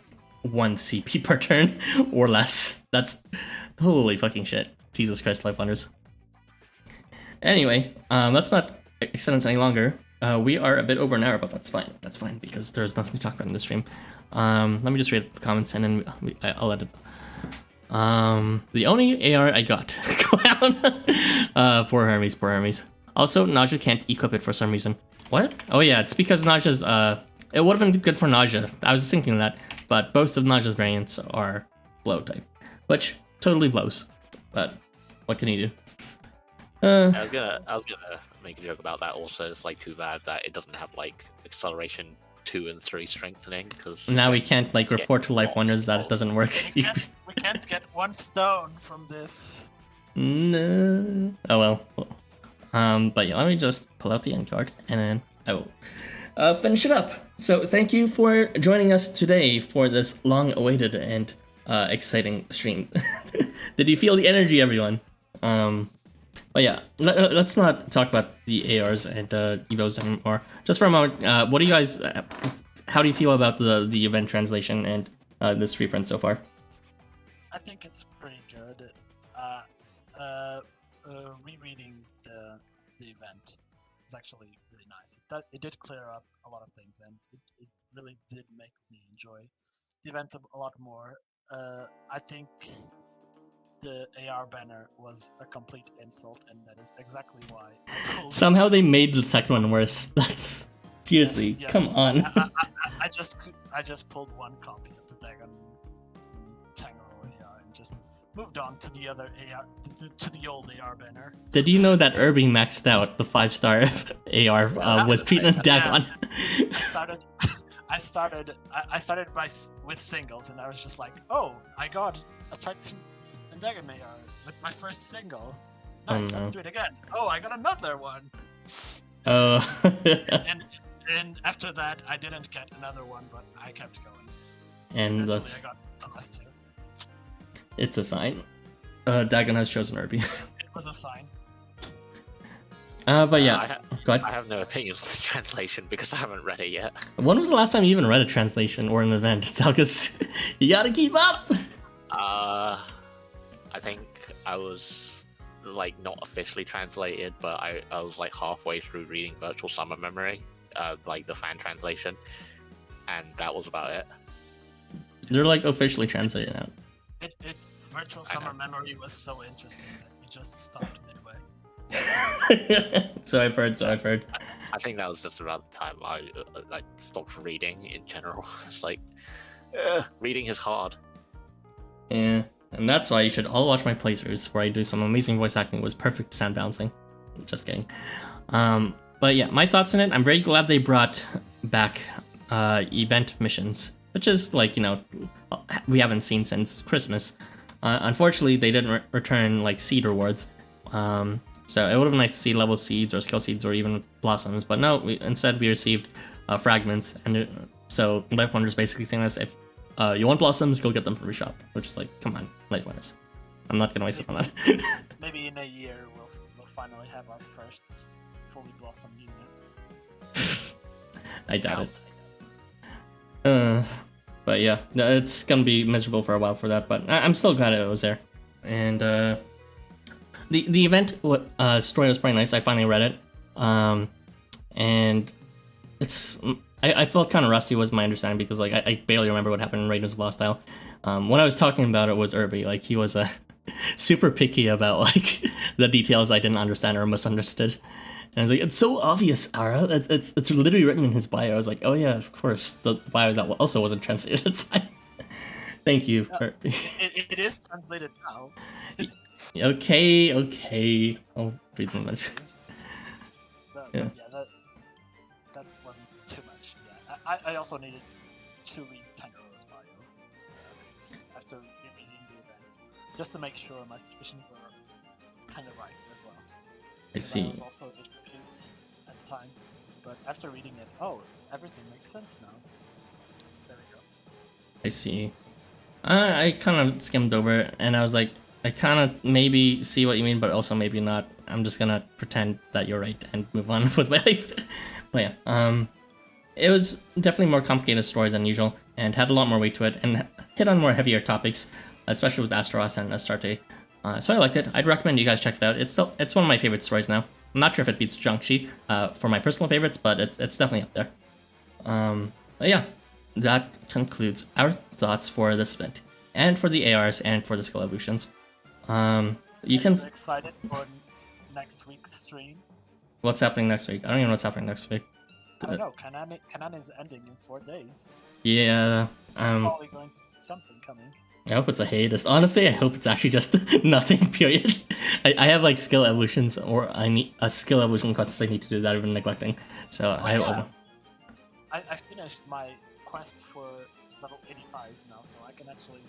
CP per turn or less. That's holy fucking shit. Jesus Christ, Life Hunters. Anyway, let's not extend this any longer. We are a bit over an hour, but that's fine. That's fine because there's nothing to talk about in this stream. Let me just read the comments and then I'll edit. The only AR I got. Poor Hermes. Also, Nausea can't equip it for some reason. What? Oh yeah, it's because Nausea's, it would have been good for Nausea. I was thinking that, but both of Nausea's variants are blow type, which totally blows. But what can you do? I was gonna make a joke about that also. It's like too bad that it doesn't have like acceleration 2 and 3 strengthening, because Now we can't like report to Life Wonders that it doesn't work. We can't get 1 stone from this. No. Oh well. But yeah, let me just pull out the end card and then I will finish it up. So thank you for joining us today for this long-awaited and exciting stream. Did you feel the energy, everyone? But yeah, let's not talk about the ARs and Evos anymore. Just for a moment, what do you guys? How do you feel about the event translation and this reprint so far? I think it's pretty good. Rereading the event is actually really nice. It did clear up a lot of things, and it really did make me enjoy the event a lot more. I think the AR banner was a complete insult, and that is exactly why I pulled Somehow they made the second one worse. That's seriously, yes. come on. I just pulled 1 copy of the Dagon Tangaroa AR and just moved on to the other AR, to the old AR banner. Did you know that Irby maxed out the 5-star AR with Pete and Dagon? I started with singles, and I was just like, oh, I got a Titan and Dagon AR with my first single. Nice, let's do it again. Oh, I got another one. Oh. and after that, I didn't get another one, but I kept going. And eventually, I got the last 2. It's a sign. Dagon has chosen Irby. It was a sign. But yeah, go ahead. I have no opinions on this translation because I haven't read it yet. When was the last time you even read a translation or an event? Because you gotta keep up. I think I was like not officially translated, but I was like halfway through reading Virtual Summer Memory, like the fan translation, and that was about it. They're like officially translated out. Virtual Summer Memory was so interesting that we just stopped midway. So I've heard. I think that was just around the time I stopped reading in general. It's like, reading is hard. Yeah, and that's why you should all watch my playthroughs where I do some amazing voice acting with perfect sound balancing. Just kidding. But yeah, my thoughts on it. I'm very glad they brought back event missions, which is like, you know, we haven't seen since Christmas. Unfortunately, they didn't return like seed rewards. So it would have been nice to see level seeds or skill seeds or even blossoms, but no, instead we received fragments, and so Life Wonders basically saying us, if you want blossoms, go get them from your shop, which is like, come on, Life Wonders. I'm not gonna waste it on that. Maybe in a year we'll finally have our first fully blossomed units. I doubt it. But yeah, it's gonna be miserable for a while for that, but I'm still glad it was there. And the event story was pretty nice. I finally read it, and it's I felt kind of rusty was my understanding, because like I barely remember what happened in Raiders of Lost Isle. When I was talking about it was Irby, like he was super picky about like the details I didn't understand or misunderstood. And I was like, it's so obvious, Ara. It's literally written in his bio. I was like, oh yeah, of course. The bio that also wasn't translated. Thank you. It is translated now. Okay. I'll read them much. Yeah, that wasn't too much. Yeah, I also needed to read Tangaroa's bio after reading the event, just to make sure my suspicions were kind of right as well. I see. I was also a bit confused at the time, but after reading it, everything makes sense now. There we go. I see. I kind of skimmed over it, and I was like, I kind of maybe see what you mean, but also maybe not. I'm just gonna pretend that you're right and move on with my life. But yeah, it was definitely a more complicated story than usual, and had a lot more weight to it, and hit on more heavier topics, especially with Astaroth and Astarte. So I liked it. I'd recommend you guys check it out. It's one of my favorite stories now. I'm not sure if it beats Jiangxi for my personal favorites, but it's definitely up there. But yeah, that concludes our thoughts for this event, and for the ARs, and for the skill evolutions. You can excited for next week's stream. what's happening next week. I don't even know what's happening next week. I don't know. Canaan is ending in 4 days. Yeah. Probably going to be something coming. I hope it's a hiatus. Honestly, I hope it's actually just nothing, period. I have like skill evolutions, or I need a skill evolution quests I need to do that I've been neglecting. So I finished my quest for level 85s now, so I can actually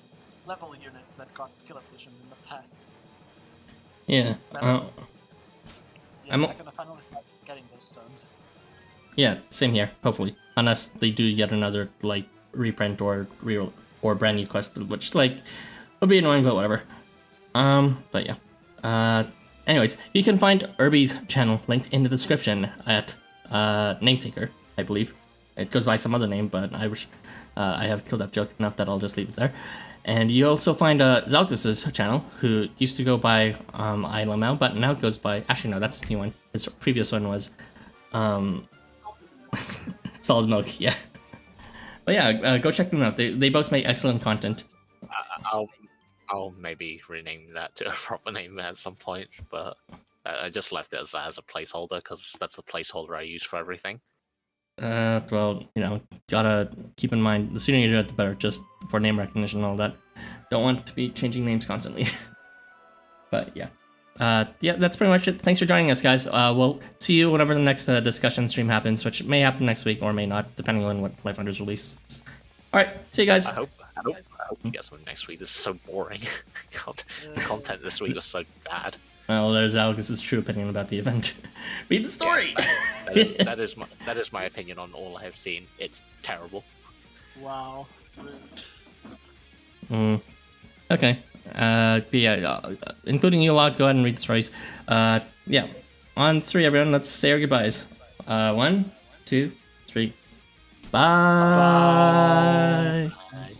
level units that got skill evolutions in the past. Yeah. I can finally start getting those stones. Yeah, same here, hopefully. Unless they do yet another like reprint or brand new quest, which like would be annoying, but whatever. But yeah. Anyways, you can find Irby's channel linked in the description at Nametaker, I believe. It goes by some other name, but I wish I have killed that joke enough that I'll just leave it there. And you also find Zalkus's channel, who used to go by Ilamau, but now goes by, actually no, that's his new one. His previous one was Solid Milk, yeah. But yeah, go check them out. They both make excellent content. I'll maybe rename that to a proper name at some point, but I just left it as a placeholder because that's the placeholder I use for everything. Well, you know, gotta keep in mind, the sooner you do it, the better, just for name recognition and all that. Don't want to be changing names constantly. But yeah. Yeah, that's pretty much it. Thanks for joining us, guys. We'll see you whenever the next discussion stream happens, which may happen next week or may not, depending on what Life Hunters release. Alright, see you guys. I hope you guess what next week. This is so boring. God, the content this week was so bad. Well, there's Alex's true opinion about the event. Read the story! Yes, that is my opinion on all I have seen. It's terrible. Wow. Okay. But yeah, including you a lot, go ahead and read the stories. Yeah. On 3, everyone, let's say our goodbyes. 1, 2, 3. Bye! Bye.